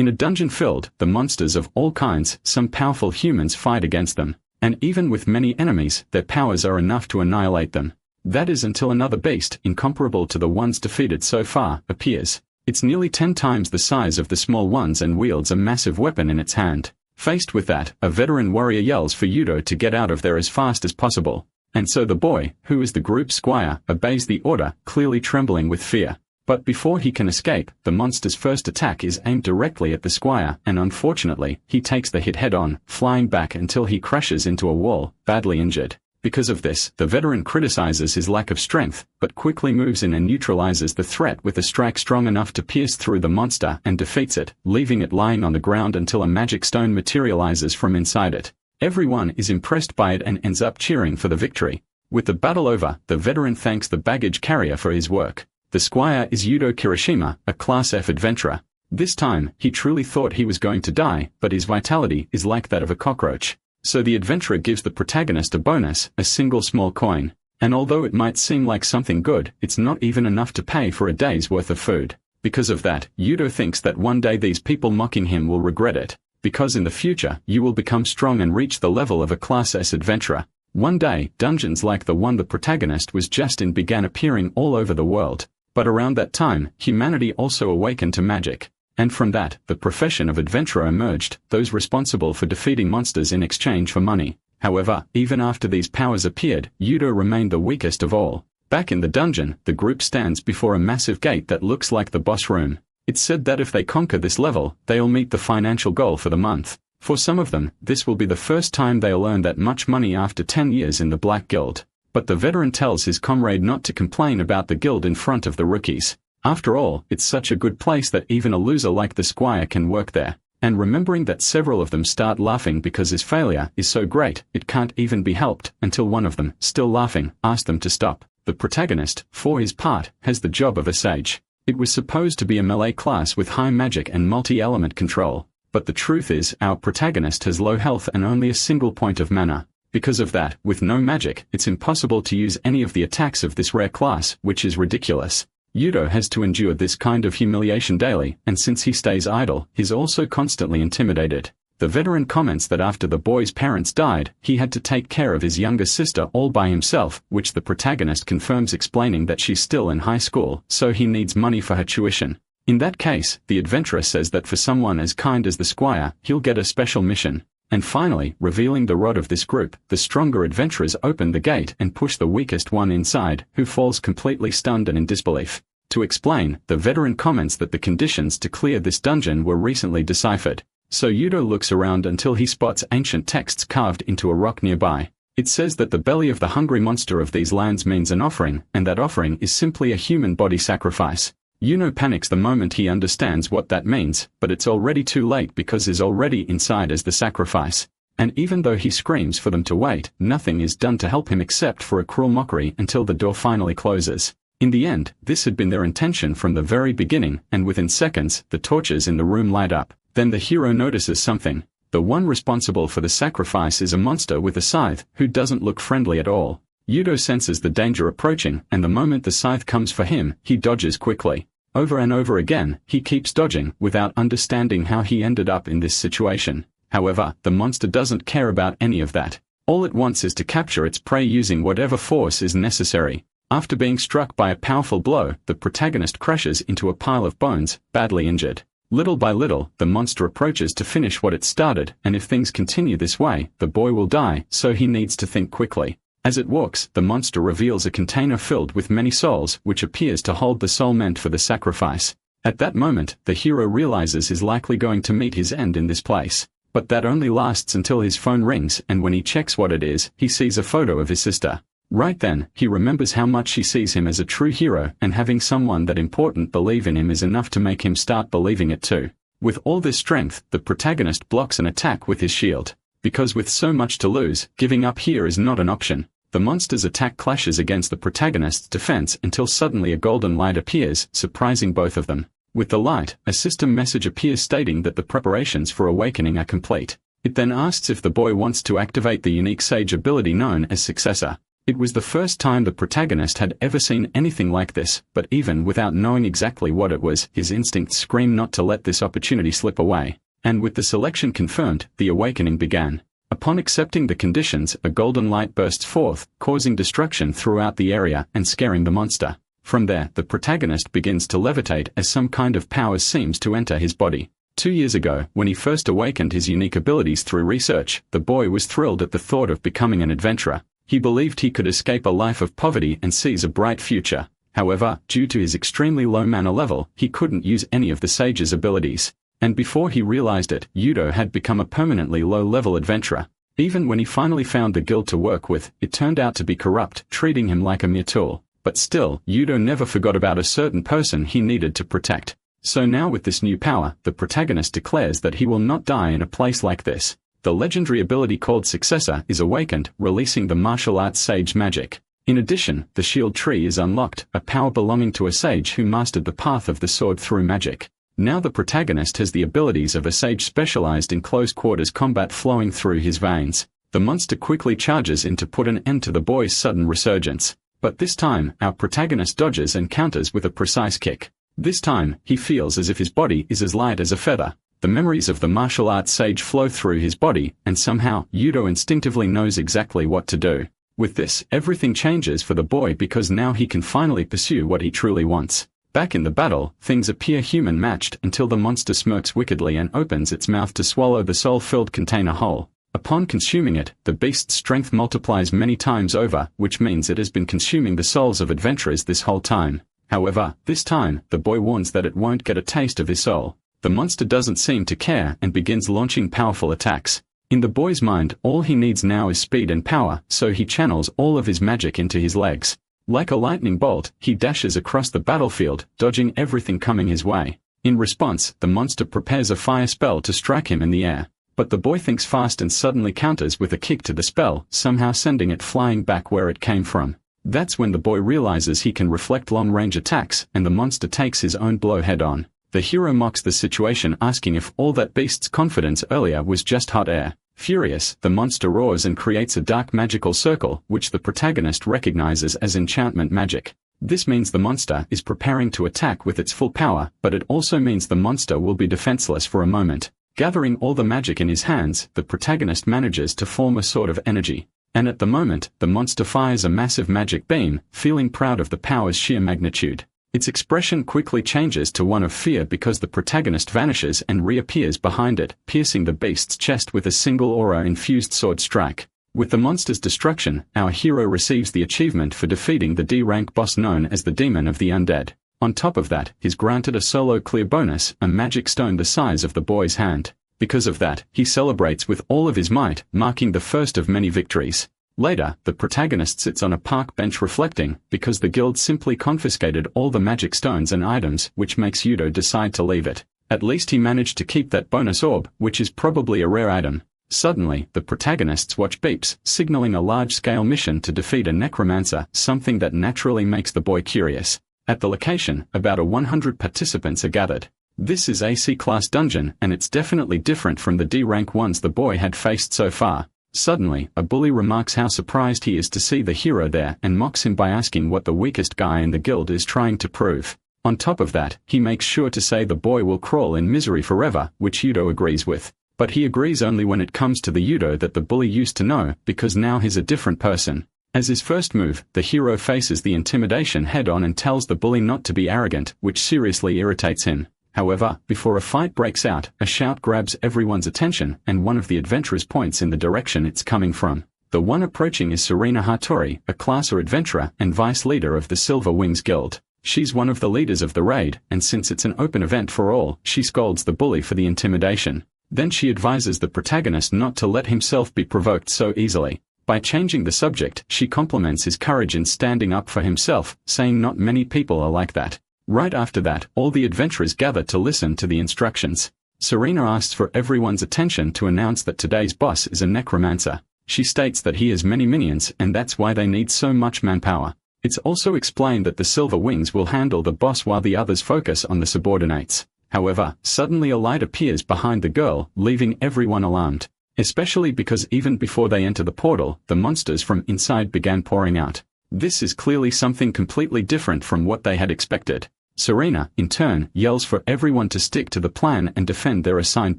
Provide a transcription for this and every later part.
In a dungeon filled, the monsters of all kinds, some powerful humans fight against them, and even with many enemies, their powers are enough to annihilate them. That is until another beast, incomparable to the ones defeated so far, appears. It's nearly 10 times the size of the small ones and wields a massive weapon in its hand. Faced with that, a veteran warrior yells for Yudo to get out of there as fast as possible. And so the boy, who is the group's squire, obeys the order, clearly trembling with fear. But before he can escape, the monster's first attack is aimed directly at the squire, and unfortunately, he takes the hit head-on, flying back until he crashes into a wall, badly injured. Because of this, the veteran criticizes his lack of strength, but quickly moves in and neutralizes the threat with a strike strong enough to pierce through the monster and defeats it, leaving it lying on the ground until a magic stone materializes from inside it. Everyone is impressed by it and ends up cheering for the victory. With the battle over, the veteran thanks the baggage carrier for his work. The squire is Yudo Kirishima, a Class F adventurer. This time, he truly thought he was going to die, but his vitality is like that of a cockroach. So the adventurer gives the protagonist a bonus, a single small coin. And although it might seem like something good, it's not even enough to pay for a day's worth of food. Because of that, Yudo thinks that one day these people mocking him will regret it. Because in the future, you will become strong and reach the level of a Class S adventurer. One day, dungeons like the one the protagonist was just in began appearing all over the world. But around that time, humanity also awakened to magic. And from that, the profession of adventurer emerged, those responsible for defeating monsters in exchange for money. However, even after these powers appeared, Yudo remained the weakest of all. Back in the dungeon, the group stands before a massive gate that looks like the boss room. It's said that if they conquer this level, they'll meet the financial goal for the month. For some of them, this will be the first time they'll earn that much money after 10 years in the Black Guild. But the veteran tells his comrade not to complain about the guild in front of the rookies. After all, it's such a good place that even a loser like the squire can work there. And remembering that several of them start laughing because his failure is so great, it can't even be helped, until one of them, still laughing, asks them to stop. The protagonist, for his part, has the job of a sage. It was supposed to be a melee class with high magic and multi-element control. But the truth is, our protagonist has low health and only a single point of mana. Because of that, with no magic, it's impossible to use any of the attacks of this rare class, which is ridiculous. Yudo has to endure this kind of humiliation daily, and since he stays idle, he's also constantly intimidated. The veteran comments that after the boy's parents died, he had to take care of his younger sister all by himself, which the protagonist confirms, explaining that she's still in high school, so he needs money for her tuition. In that case, the adventurer says that for someone as kind as the squire, he'll get a special mission. And finally, revealing the rod of this group, the stronger adventurers open the gate and push the weakest one inside, who falls completely stunned and in disbelief. To explain, the veteran comments that the conditions to clear this dungeon were recently deciphered. So Yudo looks around until he spots ancient texts carved into a rock nearby. It says that the belly of the hungry monster of these lands means an offering, and that offering is simply a human body sacrifice. Yuno panics the moment he understands what that means, but it's already too late because he's already inside as the sacrifice. And even though he screams for them to wait, nothing is done to help him except for a cruel mockery until the door finally closes. In the end, this had been their intention from the very beginning, and within seconds, the torches in the room light up. Then the hero notices something. The one responsible for the sacrifice is a monster with a scythe, who doesn't look friendly at all. Yudo senses the danger approaching, and the moment the scythe comes for him, he dodges quickly. Over and over again, he keeps dodging, without understanding how he ended up in this situation. However, the monster doesn't care about any of that. All it wants is to capture its prey using whatever force is necessary. After being struck by a powerful blow, the protagonist crashes into a pile of bones, badly injured. Little by little, the monster approaches to finish what it started, and if things continue this way, the boy will die, so he needs to think quickly. As it walks, the monster reveals a container filled with many souls, which appears to hold the soul meant for the sacrifice. At that moment, the hero realizes he's likely going to meet his end in this place. But that only lasts until his phone rings, and when he checks what it is, he sees a photo of his sister. Right then, he remembers how much she sees him as a true hero, and having someone that important believe in him is enough to make him start believing it too. With all this strength, the protagonist blocks an attack with his shield. Because with so much to lose, giving up here is not an option. The monster's attack clashes against the protagonist's defense until suddenly a golden light appears, surprising both of them. With the light, a system message appears stating that the preparations for awakening are complete. It then asks if the boy wants to activate the unique sage ability known as Successor. It was the first time the protagonist had ever seen anything like this, but even without knowing exactly what it was, his instincts screamed not to let this opportunity slip away. And with the selection confirmed, the awakening began. Upon accepting the conditions, a golden light bursts forth, causing destruction throughout the area and scaring the monster. From there, the protagonist begins to levitate as some kind of power seems to enter his body. 2 years ago, when he first awakened his unique abilities through research, the boy was thrilled at the thought of becoming an adventurer. He believed he could escape a life of poverty and seize a bright future. However, due to his extremely low mana level, he couldn't use any of the sage's abilities. And before he realized it, Yudo had become a permanently low-level adventurer. Even when he finally found the guild to work with, it turned out to be corrupt, treating him like a mere tool. But still, Yudo never forgot about a certain person he needed to protect. So now with this new power, the protagonist declares that he will not die in a place like this. The legendary ability called Successor is awakened, releasing the martial arts sage magic. In addition, the shield tree is unlocked, a power belonging to a sage who mastered the path of the sword through magic. Now the protagonist has the abilities of a sage specialized in close quarters combat flowing through his veins. The monster quickly charges in to put an end to the boy's sudden resurgence. But this time, our protagonist dodges and counters with a precise kick. This time, he feels as if his body is as light as a feather. The memories of the martial arts sage flow through his body, and somehow, Yudo instinctively knows exactly what to do. With this, everything changes for the boy because now he can finally pursue what he truly wants. Back in the battle, things appear human-matched until the monster smirks wickedly and opens its mouth to swallow the soul-filled container whole. Upon consuming it, the beast's strength multiplies many times over, which means it has been consuming the souls of adventurers this whole time. However, this time, the boy warns that it won't get a taste of his soul. The monster doesn't seem to care and begins launching powerful attacks. In the boy's mind, all he needs now is speed and power, so he channels all of his magic into his legs. Like a lightning bolt, he dashes across the battlefield, dodging everything coming his way. In response, the monster prepares a fire spell to strike him in the air. But the boy thinks fast and suddenly counters with a kick to the spell, somehow sending it flying back where it came from. That's when the boy realizes he can reflect long-range attacks, and the monster takes his own blow head-on. The hero mocks the situation, asking if all that beast's confidence earlier was just hot air. Furious, the monster roars and creates a dark magical circle, which the protagonist recognizes as enchantment magic. This means the monster is preparing to attack with its full power, but it also means the monster will be defenseless for a moment. Gathering all the magic in his hands, the protagonist manages to form a sort of energy. And at the moment, the monster fires a massive magic beam, feeling proud of the power's sheer magnitude. Its expression quickly changes to one of fear because the protagonist vanishes and reappears behind it, piercing the beast's chest with a single aura-infused sword strike. With the monster's destruction, our hero receives the achievement for defeating the D-rank boss known as the Demon of the Undead. On top of that, he's granted a solo clear bonus, a magic stone the size of the boy's hand. Because of that, he celebrates with all of his might, marking the first of many victories. Later, the protagonist sits on a park bench reflecting, because the guild simply confiscated all the magic stones and items, which makes Yudo decide to leave it. At least he managed to keep that bonus orb, which is probably a rare item. Suddenly, the protagonists watch beeps, signaling a large-scale mission to defeat a necromancer, something that naturally makes the boy curious. At the location, about 100 participants are gathered. This is a C-class dungeon, and it's definitely different from the D-rank ones the boy had faced so far. Suddenly, a bully remarks how surprised he is to see the hero there and mocks him by asking what the weakest guy in the guild is trying to prove. On top of that, he makes sure to say the boy will crawl in misery forever, which Yudo agrees with. But he agrees only when it comes to the Yudo that the bully used to know, because now he's a different person. As his first move, the hero faces the intimidation head-on and tells the bully not to be arrogant, which seriously irritates him. However, before a fight breaks out, a shout grabs everyone's attention, and one of the adventurers points in the direction it's coming from. The one approaching is Serena Hattori, a classer adventurer and vice leader of the Silver Wings Guild. She's one of the leaders of the raid, and since it's an open event for all, she scolds the bully for the intimidation. Then she advises the protagonist not to let himself be provoked so easily. By changing the subject, she compliments his courage in standing up for himself, saying not many people are like that. Right after that, all the adventurers gather to listen to the instructions. Serena asks for everyone's attention to announce that today's boss is a necromancer. She states that he has many minions and that's why they need so much manpower. It's also explained that the Silver Wings will handle the boss while the others focus on the subordinates. However, suddenly a light appears behind the girl, leaving everyone alarmed. especially because even before they enter the portal, the monsters from inside began pouring out. This is clearly something completely different from what they had expected. Serena, in turn, yells for everyone to stick to the plan and defend their assigned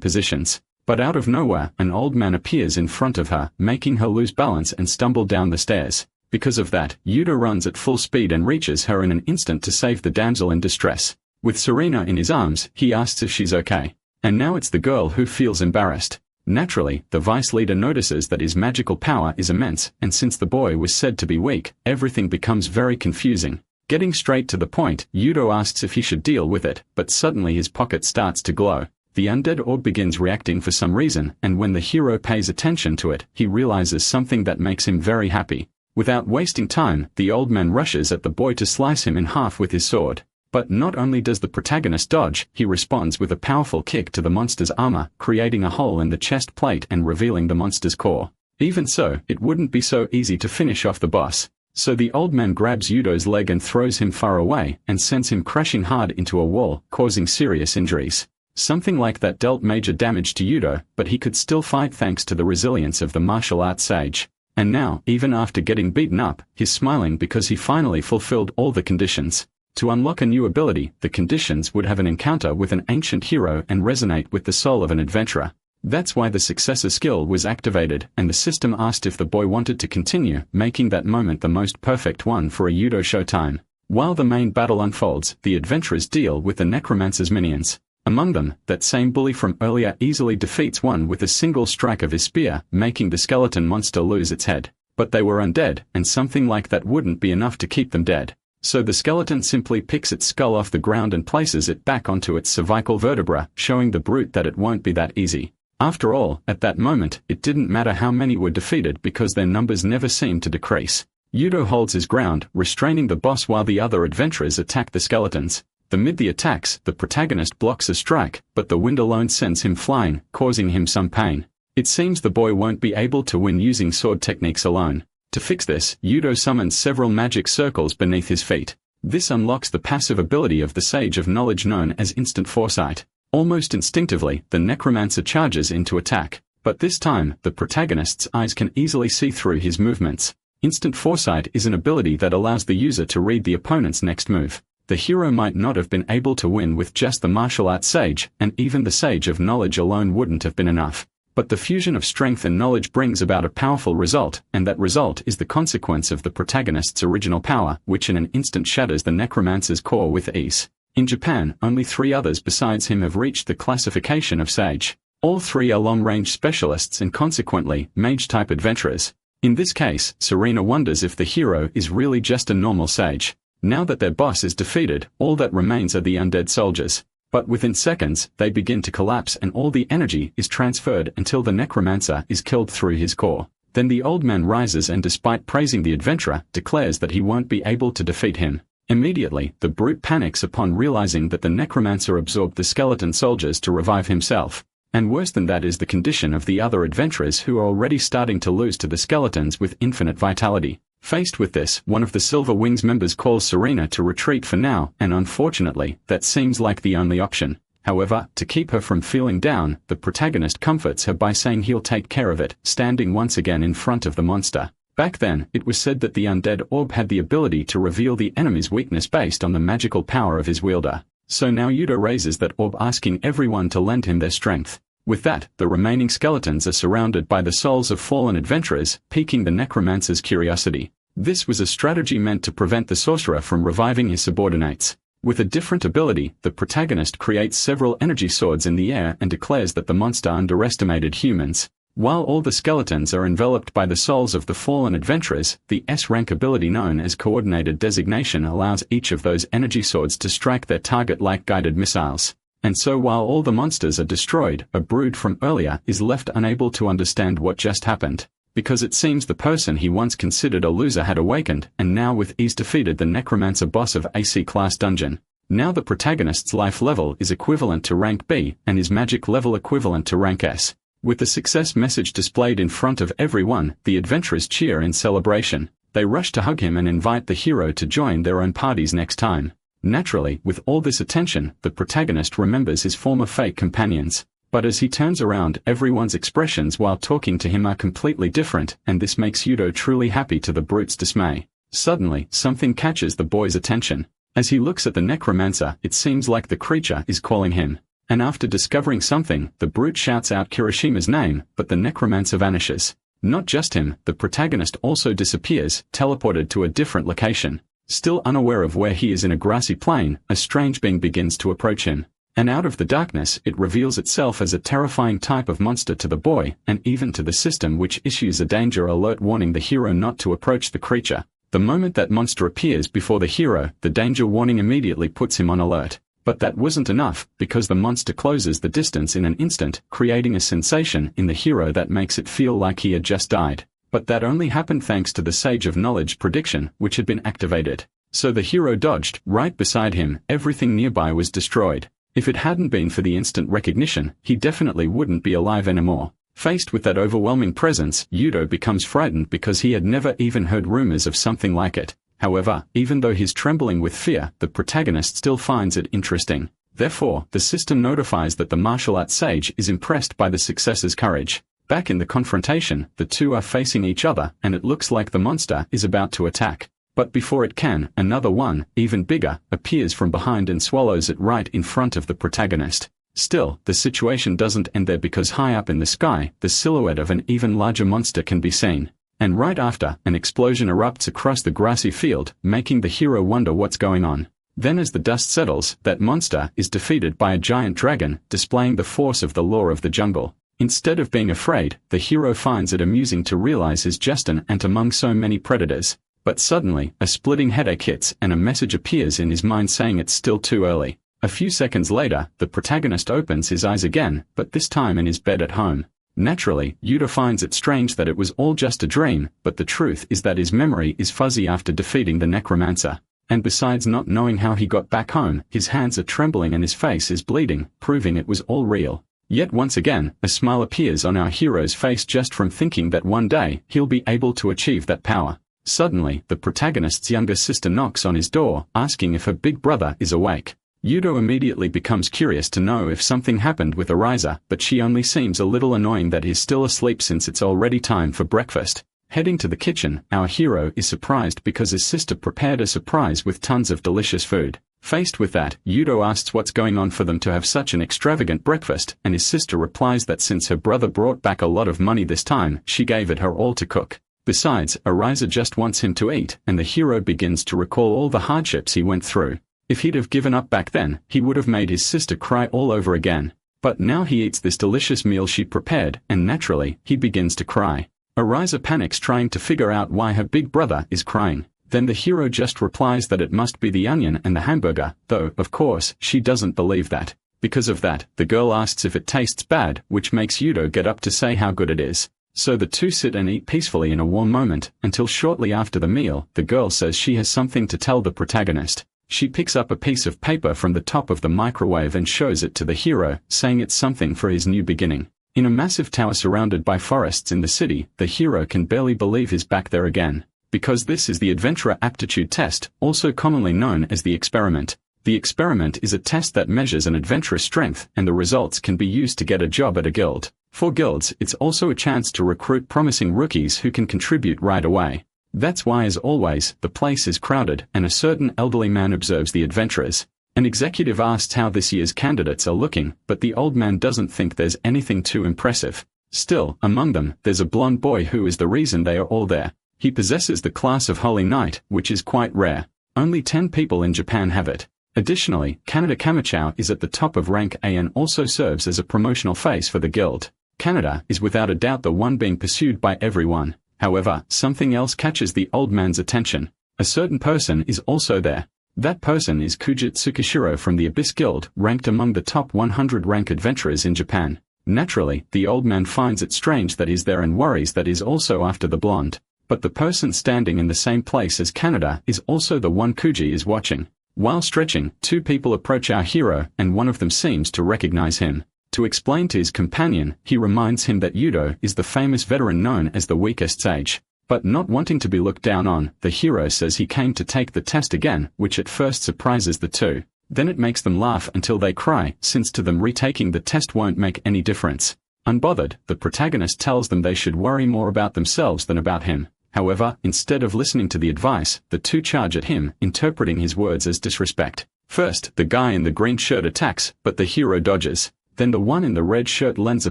positions. But out of nowhere, an old man appears in front of her, making her lose balance and stumble down the stairs. Because of that, Yudo runs at full speed and reaches her in an instant to save the damsel in distress. With Serena in his arms, he asks if she's okay. And now it's the girl who feels embarrassed. Naturally, the vice leader notices that his magical power is immense, and since the boy was said to be weak, everything becomes very confusing. Getting straight to the point, Yudo asks if he should deal with it, but suddenly his pocket starts to glow. The undead orb begins reacting for some reason, and when the hero pays attention to it, he realizes something that makes him very happy. Without wasting time, the old man rushes at the boy to slice him in half with his sword. But not only does the protagonist dodge, he responds with a powerful kick to the monster's armor, creating a hole in the chest plate and revealing the monster's core. Even so, it wouldn't be so easy to finish off the boss. So the old man grabs Yudo's leg and throws him far away, and sends him crashing hard into a wall, causing serious injuries. Something like that dealt major damage to Yudo, but he could still fight thanks to the resilience of the martial arts sage. And now, even after getting beaten up, he's smiling because he finally fulfilled all the conditions. To unlock a new ability, the conditions would have an encounter with an ancient hero and resonate with the soul of an adventurer. That's why the successor skill was activated, and the system asked if the boy wanted to continue, making that moment the most perfect one for a Yudo showtime. While the main battle unfolds, the adventurers deal with the necromancer's minions. Among them, that same bully from earlier easily defeats one with a single strike of his spear, making the skeleton monster lose its head. But they were undead, and something like that wouldn't be enough to keep them dead. So the skeleton simply picks its skull off the ground and places it back onto its cervical vertebra, showing the brute that it won't be that easy. After all, at that moment, it didn't matter how many were defeated because their numbers never seemed to decrease. Yudo holds his ground, restraining the boss while the other adventurers attack the skeletons. Amid the attacks, the protagonist blocks a strike, but the wind alone sends him flying, causing him some pain. It seems the boy won't be able to win using sword techniques alone. To fix this, Yudo summons several magic circles beneath his feet. This unlocks the passive ability of the Sage of Knowledge known as Instant Foresight. Almost instinctively, the necromancer charges into attack. But this time, the protagonist's eyes can easily see through his movements. Instant Foresight is an ability that allows the user to read the opponent's next move. The hero might not have been able to win with just the martial arts sage, and even the Sage of Knowledge alone wouldn't have been enough. But the fusion of strength and knowledge brings about a powerful result, and that result is the consequence of the protagonist's original power, which in an instant shatters the necromancer's core with ease. In Japan, only 3 others besides him have reached the classification of sage. All 3 are long-range specialists and consequently, mage-type adventurers. In this case, Serena wonders if the hero is really just a normal sage. Now that their boss is defeated, all that remains are the undead soldiers. But within seconds, they begin to collapse and all the energy is transferred until the necromancer is killed through his core. Then the old man rises and despite praising the adventurer, declares that he won't be able to defeat him. Immediately, the brute panics upon realizing that the necromancer absorbed the skeleton soldiers to revive himself. And worse than that is the condition of the other adventurers who are already starting to lose to the skeletons with infinite vitality. Faced with this, one of the Silver Wings members calls Serena to retreat for now, and unfortunately, that seems like the only option. However, to keep her from feeling down, the protagonist comforts her by saying he'll take care of it, standing once again in front of the monster. Back then, it was said that the undead orb had the ability to reveal the enemy's weakness based on the magical power of his wielder. So now Yudo raises that orb asking everyone to lend him their strength. With that, the remaining skeletons are surrounded by the souls of fallen adventurers, piquing the necromancer's curiosity. This was a strategy meant to prevent the sorcerer from reviving his subordinates. With a different ability, the protagonist creates several energy swords in the air and declares that the monster underestimated humans. While all the skeletons are enveloped by the souls of the fallen adventurers, the S-rank ability known as Coordinated Designation allows each of those energy swords to strike their target like guided missiles. And so while all the monsters are destroyed, a brood from earlier is left unable to understand what just happened. Because it seems the person he once considered a loser had awakened, and now with ease defeated the necromancer boss of AC class dungeon. Now the protagonist's life level is equivalent to rank B, and his magic level equivalent to rank S. With the success message displayed in front of everyone, the adventurers cheer in celebration. They rush to hug him and invite the hero to join their own parties next time. Naturally, with all this attention, the protagonist remembers his former fake companions. But as he turns around, everyone's expressions while talking to him are completely different, and this makes Yudo truly happy to the brute's dismay. Suddenly, something catches the boy's attention. As he looks at the necromancer, it seems like the creature is calling him. And after discovering something, the brute shouts out Kirishima's name, but the necromancer vanishes. Not just him, the protagonist also disappears, teleported to a different location. Still unaware of where he is in a grassy plain, a strange being begins to approach him. And out of the darkness, it reveals itself as a terrifying type of monster to the boy, and even to the system, which issues a danger alert warning the hero not to approach the creature. The moment that monster appears before the hero, the danger warning immediately puts him on alert. But that wasn't enough, because the monster closes the distance in an instant, creating a sensation in the hero that makes it feel like he had just died. But that only happened thanks to the Sage of Knowledge prediction, which had been activated. So the hero dodged. Right beside him, everything nearby was destroyed. If it hadn't been for the instant recognition, he definitely wouldn't be alive anymore. Faced with that overwhelming presence, Yudo becomes frightened because he had never even heard rumors of something like it. However, even though he's trembling with fear, the protagonist still finds it interesting. Therefore, the system notifies that the martial arts sage is impressed by the successor's courage. Back in the confrontation, the two are facing each other, and it looks like the monster is about to attack. But before it can, another one, even bigger, appears from behind and swallows it right in front of the protagonist. Still, the situation doesn't end there because high up in the sky, the silhouette of an even larger monster can be seen. And right after, an explosion erupts across the grassy field, making the hero wonder what's going on. Then as the dust settles, that monster is defeated by a giant dragon, displaying the force of the law of the jungle. Instead of being afraid, the hero finds it amusing to realize he's just an ant among so many predators. But suddenly, a splitting headache hits and a message appears in his mind saying it's still too early. A few seconds later, the protagonist opens his eyes again, but this time in his bed at home. Naturally, Yudo finds it strange that it was all just a dream, but the truth is that his memory is fuzzy after defeating the necromancer. And besides not knowing how he got back home, his hands are trembling and his face is bleeding, proving it was all real. Yet once again, a smile appears on our hero's face just from thinking that one day, he'll be able to achieve that power. Suddenly, the protagonist's younger sister knocks on his door, asking if her big brother is awake. Yudo immediately becomes curious to know if something happened with Ariza, but she only seems a little annoying that he's still asleep since it's already time for breakfast. Heading to the kitchen, our hero is surprised because his sister prepared a surprise with tons of delicious food. Faced with that, Yudo asks what's going on for them to have such an extravagant breakfast, and his sister replies that since her brother brought back a lot of money this time, she gave it her all to cook. Besides, Ariza just wants him to eat, and the hero begins to recall all the hardships he went through. If he'd have given up back then, he would have made his sister cry all over again. But now he eats this delicious meal she prepared, and naturally, he begins to cry. Ariza panics trying to figure out why her big brother is crying. Then the hero just replies that it must be the onion and the hamburger, though, of course, she doesn't believe that. Because of that, the girl asks if it tastes bad, which makes Yudo get up to say how good it is. So the two sit and eat peacefully in a warm moment, until shortly after the meal, the girl says she has something to tell the protagonist. She picks up a piece of paper from the top of the microwave and shows it to the hero, saying it's something for his new beginning. In a massive tower surrounded by forests in the city, the hero can barely believe he's back there again. Because this is the Adventurer Aptitude Test, also commonly known as the Experiment. The Experiment is a test that measures an adventurer's strength, and the results can be used to get a job at a guild. For guilds, it's also a chance to recruit promising rookies who can contribute right away. That's why, as always, the place is crowded, and a certain elderly man observes the adventurers. An executive asks how this year's candidates are looking, but the old man doesn't think there's anything too impressive. Still, among them, there's a blonde boy who is the reason they are all there. He possesses the class of Holy Knight, which is quite rare. Only 10 people in Japan have it. Additionally, Canada Kamichou is at the top of rank A and also serves as a promotional face for the guild. Canada is without a doubt the one being pursued by everyone. However, something else catches the old man's attention. A certain person is also there. That person is Kujit Tsukishiro from the Abyss Guild, ranked among the top 100 rank adventurers in Japan. Naturally, the old man finds it strange that he's there and worries that he's also after the blonde. But the person standing in the same place as Canada is also the one Kuji is watching. While stretching, two people approach our hero, and one of them seems to recognize him. To explain to his companion, he reminds him that Yudo is the famous veteran known as the weakest sage. But not wanting to be looked down on, the hero says he came to take the test again, which at first surprises the two. Then it makes them laugh until they cry, since to them retaking the test won't make any difference. Unbothered, the protagonist tells them they should worry more about themselves than about him. However, instead of listening to the advice, the two charge at him, interpreting his words as disrespect. First, the guy in the green shirt attacks, but the hero dodges. Then the one in the red shirt lends a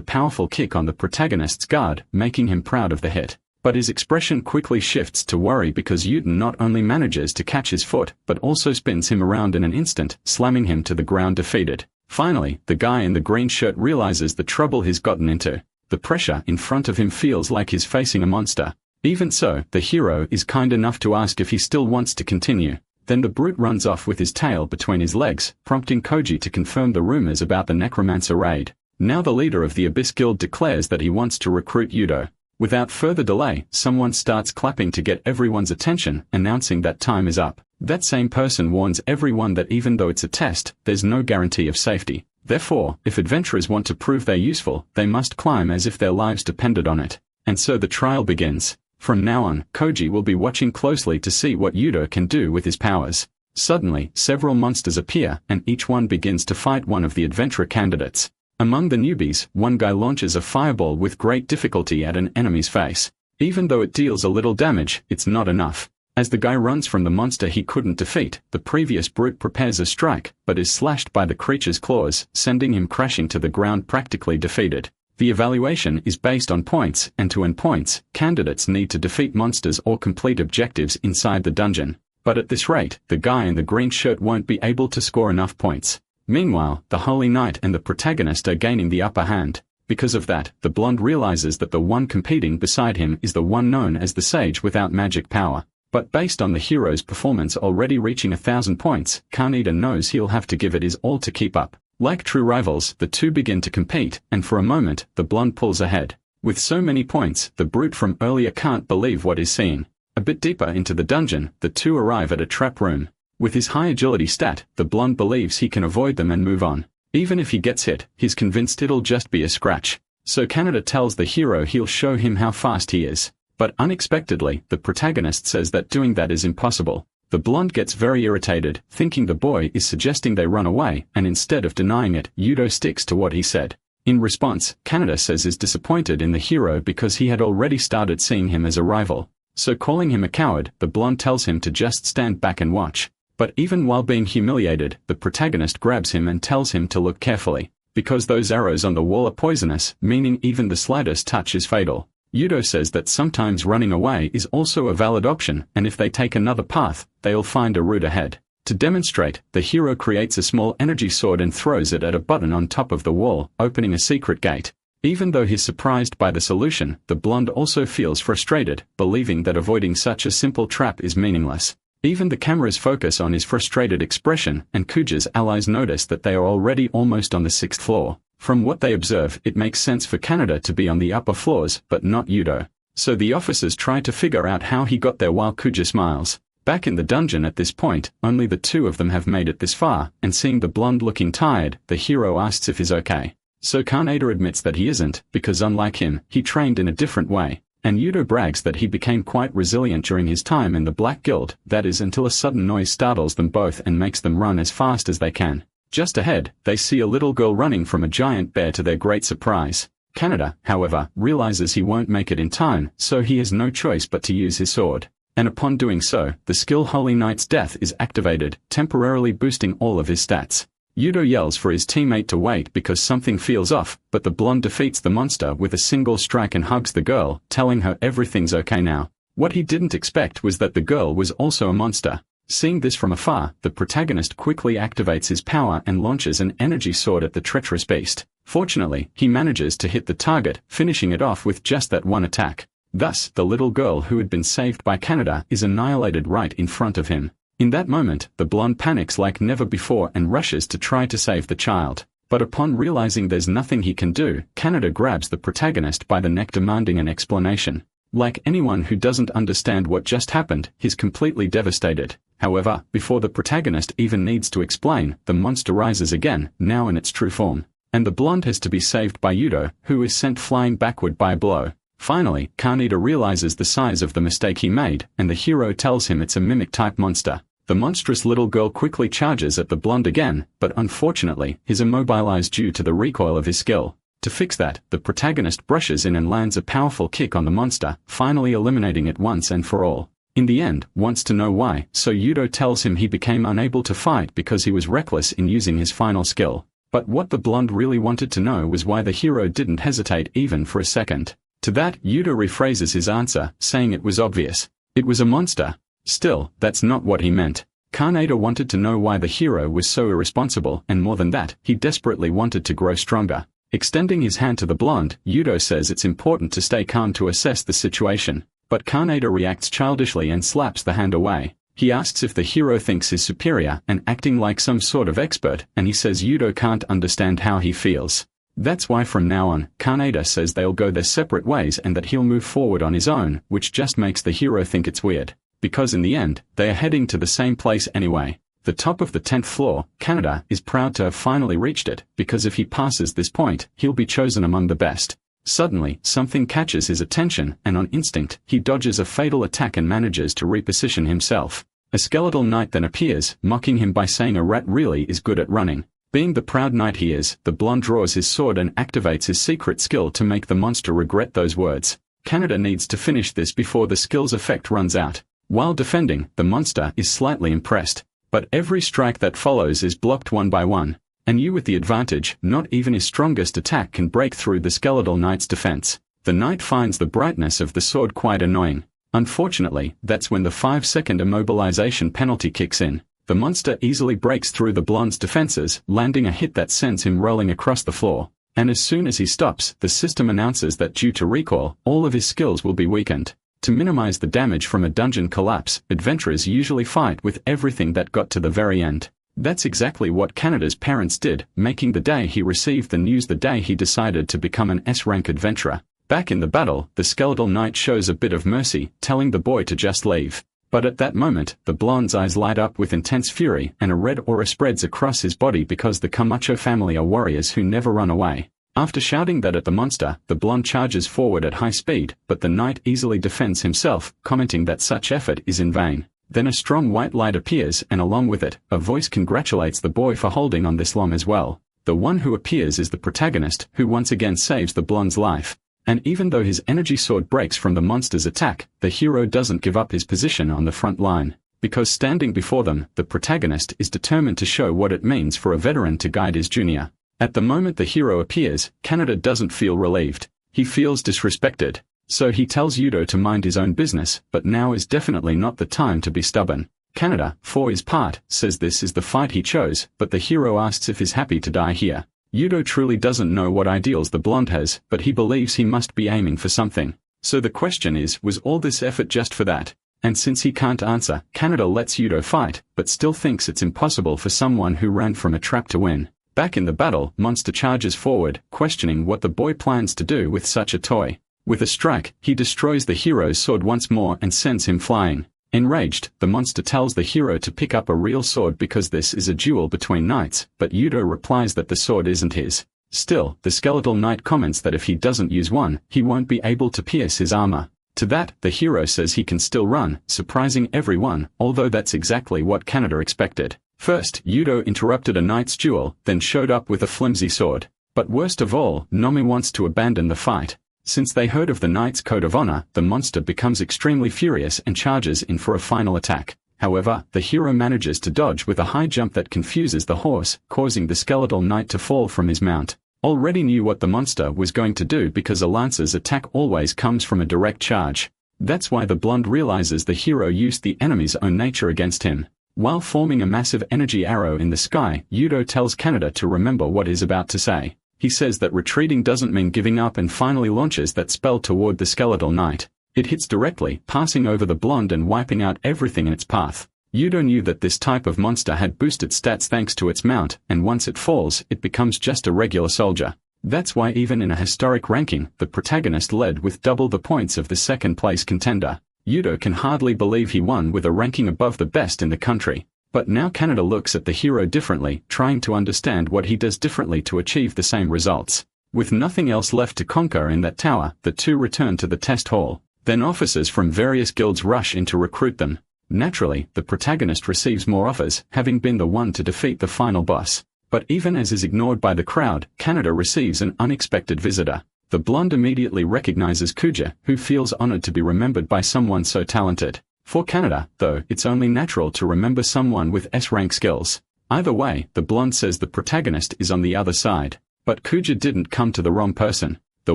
powerful kick on the protagonist's guard, making him proud of the hit. But his expression quickly shifts to worry because Yuten not only manages to catch his foot, but also spins him around in an instant, slamming him to the ground defeated. Finally, the guy in the green shirt realizes the trouble he's gotten into. The pressure in front of him feels like he's facing a monster. Even so, the hero is kind enough to ask if he still wants to continue. Then the brute runs off with his tail between his legs, prompting Koji to confirm the rumors about the necromancer raid. Now the leader of the Abyss Guild declares that he wants to recruit Yudo. Without further delay, someone starts clapping to get everyone's attention, announcing that time is up. That same person warns everyone that even though it's a test, there's no guarantee of safety. Therefore, if adventurers want to prove they're useful, they must climb as if their lives depended on it. And so the trial begins. From now on, Koji will be watching closely to see what Yudo can do with his powers. Suddenly, several monsters appear, and each one begins to fight one of the adventurer candidates. Among the newbies, one guy launches a fireball with great difficulty at an enemy's face. Even though it deals a little damage, it's not enough. As the guy runs from the monster he couldn't defeat, the previous brute prepares a strike, but is slashed by the creature's claws, sending him crashing to the ground practically defeated. The evaluation is based on points, and to earn points, candidates need to defeat monsters or complete objectives inside the dungeon. But at this rate, the guy in the green shirt won't be able to score enough points. Meanwhile, the Holy Knight and the protagonist are gaining the upper hand. Because of that, the blonde realizes that the one competing beside him is the one known as the Sage without magic power. But based on the hero's performance already reaching 1,000 points, Kaneda knows he'll have to give it his all to keep up. Like true rivals, the two begin to compete, and for a moment, the blonde pulls ahead. With so many points, the brute from earlier can't believe what he's seeing. A bit deeper into the dungeon, the two arrive at a trap room. With his high agility stat, the blonde believes he can avoid them and move on. Even if he gets hit, he's convinced it'll just be a scratch. So Kaneda tells the hero he'll show him how fast he is. But unexpectedly, the protagonist says that doing that is impossible. The blonde gets very irritated, thinking the boy is suggesting they run away, and instead of denying it, Yudo sticks to what he said. In response, Kaneda says he's disappointed in the hero because he had already started seeing him as a rival. So calling him a coward, the blonde tells him to just stand back and watch. But even while being humiliated, the protagonist grabs him and tells him to look carefully. Because those arrows on the wall are poisonous, meaning even the slightest touch is fatal. Yudo says that sometimes running away is also a valid option, and if they take another path, they'll find a route ahead. To demonstrate, the hero creates a small energy sword and throws it at a button on top of the wall, opening a secret gate. Even though he's surprised by the solution, the blonde also feels frustrated, believing that avoiding such a simple trap is meaningless. Even the cameras focus on his frustrated expression, and Kuja's allies notice that they are already almost on the 6th floor. From what they observe, it makes sense for Kaneda to be on the upper floors, but not Yudo. So the officers try to figure out how he got there while Kuja smiles. Back in the dungeon at this point, only the two of them have made it this far, and seeing the blonde looking tired, the hero asks if he's okay. So Kaneda admits that he isn't, because unlike him, he trained in a different way. And Yudo brags that he became quite resilient during his time in the Black Guild, that is until a sudden noise startles them both and makes them run as fast as they can. Just ahead, they see a little girl running from a giant bear to their great surprise. Kaneda, however, realizes he won't make it in time, so he has no choice but to use his sword. And upon doing so, the skill Holy Knight's Death is activated, temporarily boosting all of his stats. Yudo yells for his teammate to wait because something feels off, but the blonde defeats the monster with a single strike and hugs the girl, telling her everything's okay now. What he didn't expect was that the girl was also a monster. Seeing this from afar, the protagonist quickly activates his power and launches an energy sword at the treacherous beast. Fortunately, he manages to hit the target, finishing it off with just that one attack. Thus, the little girl who had been saved by Kaneda is annihilated right in front of him. In that moment, the blonde panics like never before and rushes to try to save the child. But upon realizing there's nothing he can do, Kaneda grabs the protagonist by the neck demanding an explanation. Like anyone who doesn't understand what just happened, he's completely devastated. However, before the protagonist even needs to explain, the monster rises again, now in its true form. And the blonde has to be saved by Yudo, who is sent flying backward by a blow. Finally, Kaneda realizes the size of the mistake he made, and the hero tells him it's a mimic-type monster. The monstrous little girl quickly charges at the blonde again, but unfortunately, is immobilized due to the recoil of his skill. To fix that, the protagonist brushes in and lands a powerful kick on the monster, finally eliminating it once and for all. In the end, wants to know why, so Yudo tells him he became unable to fight because he was reckless in using his final skill. But what the blonde really wanted to know was why the hero didn't hesitate even for a second. To that, Yudo rephrases his answer, saying it was obvious. It was a monster. Still, that's not what he meant. Kaneda wanted to know why the hero was so irresponsible, and more than that, he desperately wanted to grow stronger. Extending his hand to the blonde, Yudo says it's important to stay calm to assess the situation, but Kaneda reacts childishly and slaps the hand away. He asks if the hero thinks he's superior and acting like some sort of expert, and he says Yudo can't understand how he feels. That's why from now on, Kaneda says they'll go their separate ways and that he'll move forward on his own, which just makes the hero think it's weird. Because in the end, they are heading to the same place anyway. The top of the 10th floor, Kaneda is proud to have finally reached it, because if he passes this point, he'll be chosen among the best. Suddenly, something catches his attention, and on instinct, he dodges a fatal attack and manages to reposition himself. A skeletal knight then appears, mocking him by saying a rat really is good at running. Being the proud knight he is, the blonde draws his sword and activates his secret skill to make the monster regret those words. Kaneda needs to finish this before the skill's effect runs out. While defending, the monster is slightly impressed. But every strike that follows is blocked one by one. And you with the advantage, not even his strongest attack can break through the skeletal knight's defense. The knight finds the brightness of the sword quite annoying. Unfortunately, that's when the 5-second immobilization penalty kicks in. The monster easily breaks through the blonde's defenses, landing a hit that sends him rolling across the floor. And as soon as he stops, the system announces that due to recoil, all of his skills will be weakened. To minimize the damage from a dungeon collapse, adventurers usually fight with everything that got to the very end. That's exactly what Kaneda's parents did, making the day he received the news the day he decided to become an S-rank adventurer. Back in the battle, the skeletal knight shows a bit of mercy, telling the boy to just leave. But at that moment, the blonde's eyes light up with intense fury, and a red aura spreads across his body because the Camacho family are warriors who never run away. After shouting that at the monster, the blonde charges forward at high speed, but the knight easily defends himself, commenting that such effort is in vain. Then a strong white light appears, and along with it, a voice congratulates the boy for holding on this long as well. The one who appears is the protagonist, who once again saves the blonde's life. And even though his energy sword breaks from the monster's attack, the hero doesn't give up his position on the front line. Because standing before them, the protagonist is determined to show what it means for a veteran to guide his junior. At the moment the hero appears, Kaneda doesn't feel relieved. He feels disrespected. So he tells Yudo to mind his own business, but now is definitely not the time to be stubborn. Kaneda, for his part, says this is the fight he chose, but the hero asks if he's happy to die here. Yudo truly doesn't know what ideals the blonde has, but he believes he must be aiming for something. So the question is, was all this effort just for that? And since he can't answer, Kaneda lets Yudo fight, but still thinks it's impossible for someone who ran from a trap to win. Back in the battle, Monster charges forward, questioning what the boy plans to do with such a toy. With a strike, he destroys the hero's sword once more and sends him flying. Enraged, the monster tells the hero to pick up a real sword because this is a duel between knights, but Yudo replies that the sword isn't his. Still, the skeletal knight comments that if he doesn't use one, he won't be able to pierce his armor. To that, the hero says he can still run, surprising everyone, although that's exactly what Kaneda expected. First, Yudo interrupted a knight's duel, then showed up with a flimsy sword. But worst of all, Nomi wants to abandon the fight. Since they heard of the knight's code of honor, the monster becomes extremely furious and charges in for a final attack. However, the hero manages to dodge with a high jump that confuses the horse, causing the skeletal knight to fall from his mount. Already knew what the monster was going to do because a lancer's attack always comes from a direct charge. That's why the blonde realizes the hero used the enemy's own nature against him. While forming a massive energy arrow in the sky, Yudo tells Kaneda to remember what he's about to say. He says that retreating doesn't mean giving up and finally launches that spell toward the skeletal knight. It hits directly, passing over the blonde and wiping out everything in its path. Yudo knew that this type of monster had boosted stats thanks to its mount, and once it falls, it becomes just a regular soldier. That's why even in a historic ranking, the protagonist led with double the points of the second-place contender. Yudo can hardly believe he won with a ranking above the best in the country. But now Kaneda looks at the hero differently, trying to understand what he does differently to achieve the same results. With nothing else left to conquer in that tower, the two return to the test hall. Then officers from various guilds rush in to recruit them. Naturally, the protagonist receives more offers, having been the one to defeat the final boss. But even as is ignored by the crowd, Kaneda receives an unexpected visitor. The blonde immediately recognizes Kuja, who feels honored to be remembered by someone so talented. For Kaneda, though, it's only natural to remember someone with S-rank skills. Either way, the blonde says the protagonist is on the other side. But Kuja didn't come to the wrong person. The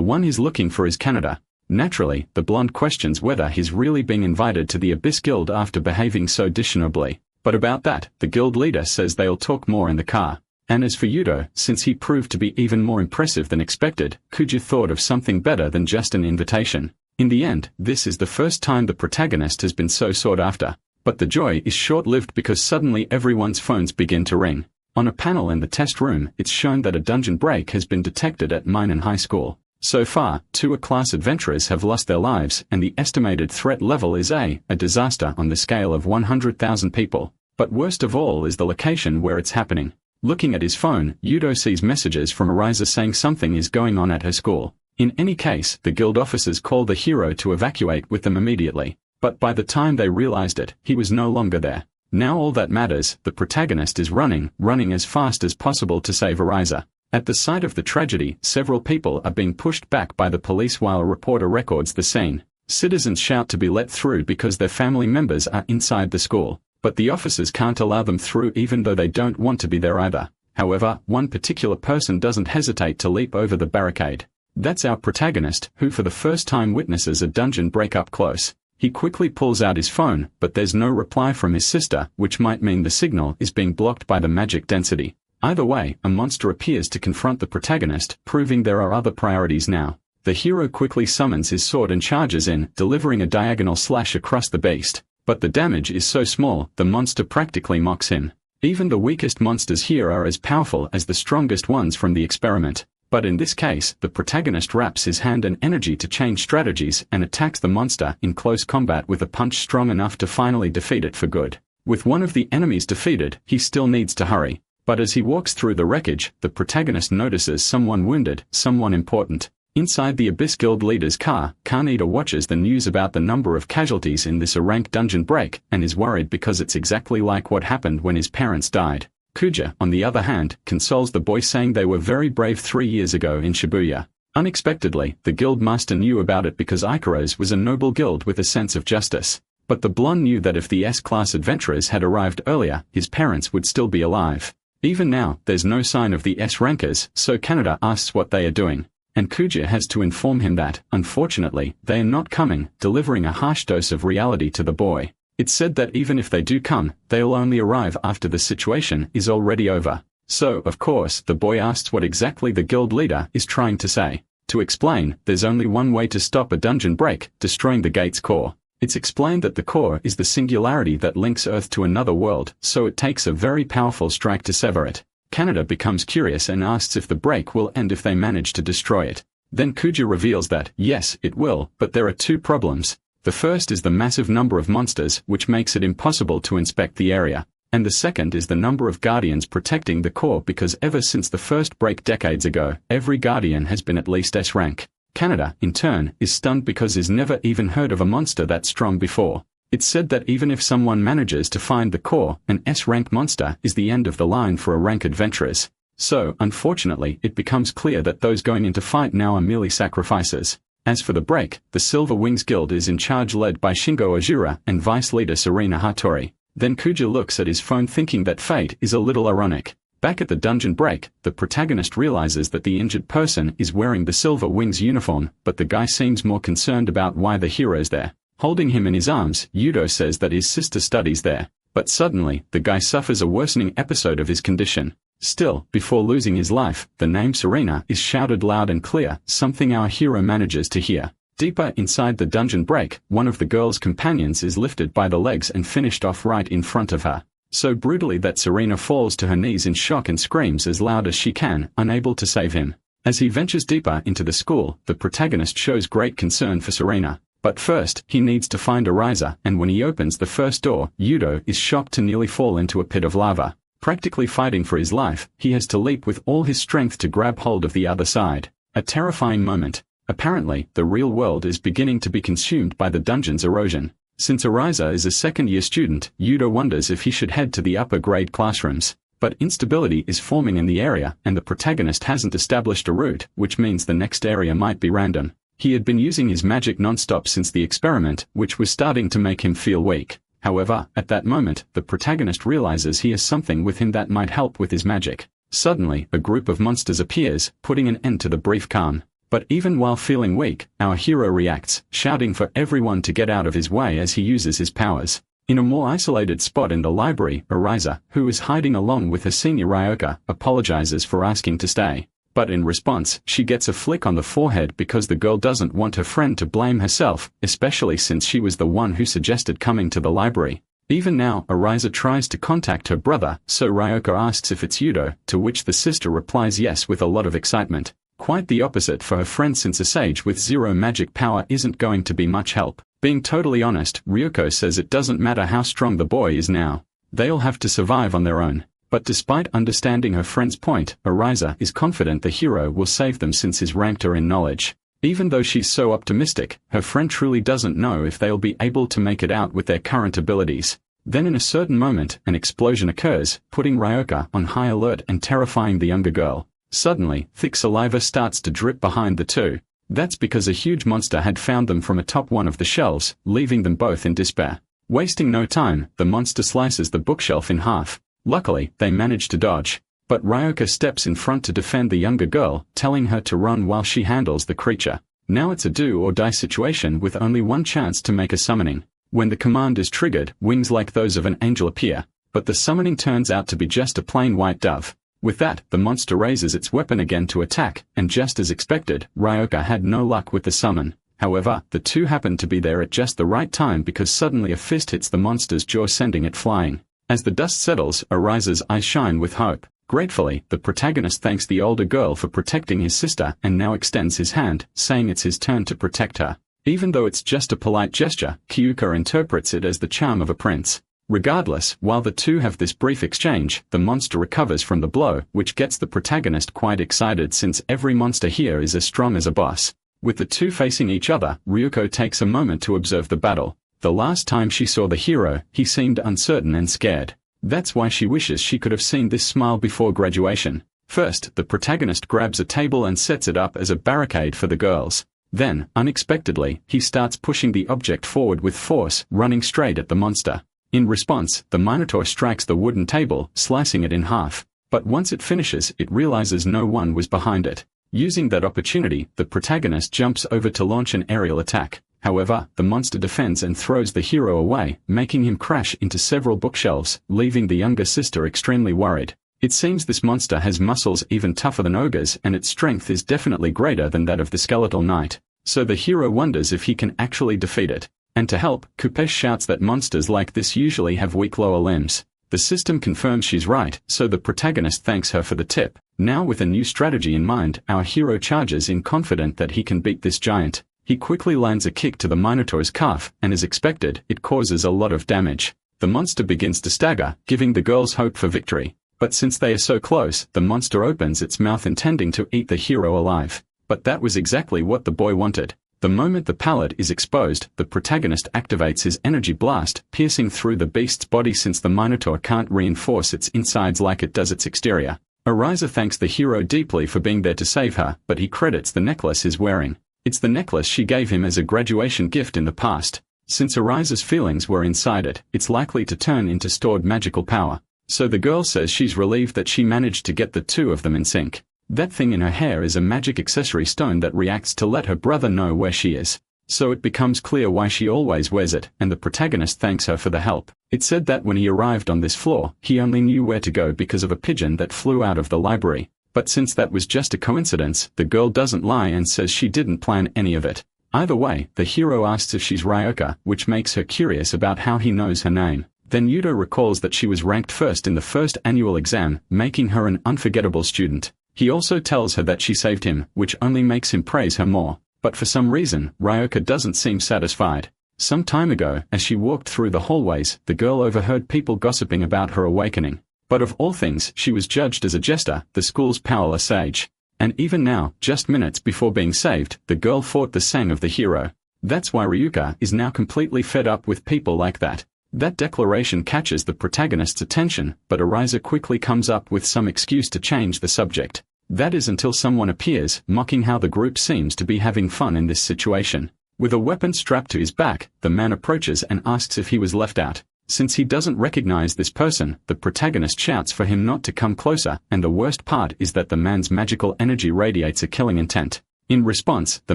one he's looking for is Kaneda. Naturally, the blonde questions whether he's really being invited to the Abyss Guild after behaving so dishonorably. But about that, the guild leader says they'll talk more in the car. And as for Yudo, since he proved to be even more impressive than expected, Kuja thought of something better than just an invitation. In the end, this is the first time the protagonist has been so sought after. But the joy is short-lived because suddenly everyone's phones begin to ring. On a panel in the test room, it's shown that a dungeon break has been detected at Minen High School. So far, 2 A-class adventurers have lost their lives, and the estimated threat level is a disaster on the scale of 100,000 people. But worst of all is the location where it's happening. Looking at his phone, Yudo sees messages from Ariza saying something is going on at her school. In any case, the guild officers call the hero to evacuate with them immediately. But by the time they realized it, he was no longer there. Now all that matters, the protagonist is running as fast as possible to save Ariza. At the site of the tragedy, several people are being pushed back by the police while a reporter records the scene. Citizens shout to be let through because their family members are inside the school. But the officers can't allow them through even though they don't want to be there either. However, one particular person doesn't hesitate to leap over the barricade. That's our protagonist, who for the first time witnesses a dungeon break up close. He quickly pulls out his phone, but there's no reply from his sister, which might mean the signal is being blocked by the magic density. Either way, a monster appears to confront the protagonist, proving there are other priorities now. The hero quickly summons his sword and charges in, delivering a diagonal slash across the beast. But the damage is so small, the monster practically mocks him. Even the weakest monsters here are as powerful as the strongest ones from the experiment. But in this case, the protagonist wraps his hand and energy to change strategies and attacks the monster in close combat with a punch strong enough to finally defeat it for good. With one of the enemies defeated, he still needs to hurry. But as he walks through the wreckage, the protagonist notices someone wounded, someone important. Inside the Abyss Guild leader's car, Kaneda watches the news about the number of casualties in this A-rank dungeon break, and is worried because it's exactly like what happened when his parents died. Kuja, on the other hand, consoles the boy saying they were very brave 3 years ago in Shibuya. Unexpectedly, the guild master knew about it because Ikaru's was a noble guild with a sense of justice. But the blonde knew that if the S-class adventurers had arrived earlier, his parents would still be alive. Even now, there's no sign of the S-rankers, so Kaneda asks what they are doing. And Kuja has to inform him that, unfortunately, they are not coming, delivering a harsh dose of reality to the boy. It's said that even if they do come, they'll only arrive after the situation is already over. So, of course, the boy asks what exactly the guild leader is trying to say. To explain, there's only one way to stop a dungeon break, destroying the gate's core. It's explained that the core is the singularity that links Earth to another world, so it takes a very powerful strike to sever it. Kaneda becomes curious and asks if the break will end if they manage to destroy it. Then Kuja reveals that, yes, it will, but there are 2 problems. The first is the massive number of monsters, which makes it impossible to inspect the area. And the second is the number of guardians protecting the core because ever since the first break decades ago, every guardian has been at least S-rank. Kaneda, in turn, is stunned because he's never even heard of a monster that strong before. It's said that even if someone manages to find the core, an S-rank monster is the end of the line for A-rank adventurers. So, unfortunately, it becomes clear that those going into fight now are merely sacrifices. As for the break, the Silver Wings Guild is in charge led by Shingo Asura and vice leader Serena Hattori. Then Kuja looks at his phone thinking that fate is a little ironic. Back at the dungeon break, the protagonist realizes that the injured person is wearing the Silver Wings uniform, but the guy seems more concerned about why the hero's there. Holding him in his arms, Yudo says that his sister studies there. But suddenly, the guy suffers a worsening episode of his condition. Still, before losing his life, the name Serena is shouted loud and clear, something our hero manages to hear. Deeper inside the dungeon break, one of the girl's companions is lifted by the legs and finished off right in front of her. So brutally that Serena falls to her knees in shock and screams as loud as she can, unable to save him. As he ventures deeper into the school, the protagonist shows great concern for Serena. But first, he needs to find Ariza, and when he opens the first door, Yudo is shocked to nearly fall into a pit of lava. Practically fighting for his life, he has to leap with all his strength to grab hold of the other side. A terrifying moment. Apparently, the real world is beginning to be consumed by the dungeon's erosion. Since Ariza is a second-year student, Yudo wonders if he should head to the upper-grade classrooms. But instability is forming in the area, and the protagonist hasn't established a route, which means the next area might be random. He had been using his magic non-stop since the experiment, which was starting to make him feel weak. However, at that moment, the protagonist realizes he has something with him that might help with his magic. Suddenly, a group of monsters appears, putting an end to the brief calm. But even while feeling weak, our hero reacts, shouting for everyone to get out of his way as he uses his powers. In a more isolated spot in the library, Ariza, who is hiding along with her senior Ryoka, apologizes for asking to stay. But in response, she gets a flick on the forehead because the girl doesn't want her friend to blame herself, especially since she was the one who suggested coming to the library. Even now, Ariza tries to contact her brother, so Ryoka asks if it's Yudo, to which the sister replies yes with a lot of excitement. Quite the opposite for her friend, since a sage with zero magic power isn't going to be much help. Being totally honest, Ryuko says it doesn't matter how strong the boy is now. They'll have to survive on their own. But despite understanding her friend's point, Ariza is confident the hero will save them since he's ranked her in knowledge. Even though she's so optimistic, her friend truly doesn't know if they'll be able to make it out with their current abilities. Then in a certain moment, an explosion occurs, putting Ryoka on high alert and terrifying the younger girl. Suddenly, thick saliva starts to drip behind the two. That's because a huge monster had found them from atop one of the shelves, leaving them both in despair. Wasting no time, the monster slices the bookshelf in half. Luckily, they manage to dodge. But Ryoka steps in front to defend the younger girl, telling her to run while she handles the creature. Now it's a do-or-die situation with only one chance to make a summoning. When the command is triggered, wings like those of an angel appear, but the summoning turns out to be just a plain white dove. With that, the monster raises its weapon again to attack, and just as expected, Ryoka had no luck with the summon. However, the two happened to be there at just the right time because suddenly a fist hits the monster's jaw, sending it flying. As the dust settles, Ariza's eyes shine with hope. Gratefully, the protagonist thanks the older girl for protecting his sister and now extends his hand, saying it's his turn to protect her. Even though it's just a polite gesture, Kyuka interprets it as the charm of a prince. Regardless, while the two have this brief exchange, the monster recovers from the blow, which gets the protagonist quite excited since every monster here is as strong as a boss. With the two facing each other, Ryuko takes a moment to observe the battle. The last time she saw the hero, he seemed uncertain and scared. That's why she wishes she could have seen this smile before graduation. First, the protagonist grabs a table and sets it up as a barricade for the girls. Then, unexpectedly, he starts pushing the object forward with force, running straight at the monster. In response, the Minotaur strikes the wooden table, slicing it in half. But once it finishes, it realizes no one was behind it. Using that opportunity, the protagonist jumps over to launch an aerial attack. However, the monster defends and throws the hero away, making him crash into several bookshelves, leaving the younger sister extremely worried. It seems this monster has muscles even tougher than ogres, and its strength is definitely greater than that of the skeletal knight. So the hero wonders if he can actually defeat it. And to help, Kupesh shouts that monsters like this usually have weak lower limbs. The system confirms she's right, so the protagonist thanks her for the tip. Now with a new strategy in mind, our hero charges in, confident that he can beat this giant. He quickly lands a kick to the Minotaur's calf, and as expected, it causes a lot of damage. The monster begins to stagger, giving the girls hope for victory. But since they are so close, the monster opens its mouth intending to eat the hero alive. But that was exactly what the boy wanted. The moment the palate is exposed, the protagonist activates his energy blast, piercing through the beast's body since the Minotaur can't reinforce its insides like it does its exterior. Ariza thanks the hero deeply for being there to save her, but he credits the necklace he's wearing. It's the necklace she gave him as a graduation gift in the past. Since Ariza's feelings were inside it, it's likely to turn into stored magical power. So the girl says she's relieved that she managed to get the two of them in sync. That thing in her hair is a magic accessory stone that reacts to let her brother know where she is. So it becomes clear why she always wears it, and the protagonist thanks her for the help. It said that when he arrived on this floor, he only knew where to go because of a pigeon that flew out of the library. But since that was just a coincidence, the girl doesn't lie and says she didn't plan any of it. Either way, the hero asks if she's Ryoka, which makes her curious about how he knows her name. Then Yudo recalls that she was ranked first in the first annual exam, making her an unforgettable student. He also tells her that she saved him, which only makes him praise her more. But for some reason, Ryoka doesn't seem satisfied. Some time ago, as she walked through the hallways, the girl overheard people gossiping about her awakening. But of all things, she was judged as a jester, the school's powerless sage. And even now, just minutes before being saved, the girl fought the sang of the hero. That's why Ryuka is now completely fed up with people like that. That declaration catches the protagonist's attention, but Ariza quickly comes up with some excuse to change the subject. That is until someone appears, mocking how the group seems to be having fun in this situation. With a weapon strapped to his back, the man approaches and asks if he was left out. Since he doesn't recognize this person, the protagonist shouts for him not to come closer, and the worst part is that the man's magical energy radiates a killing intent. In response, the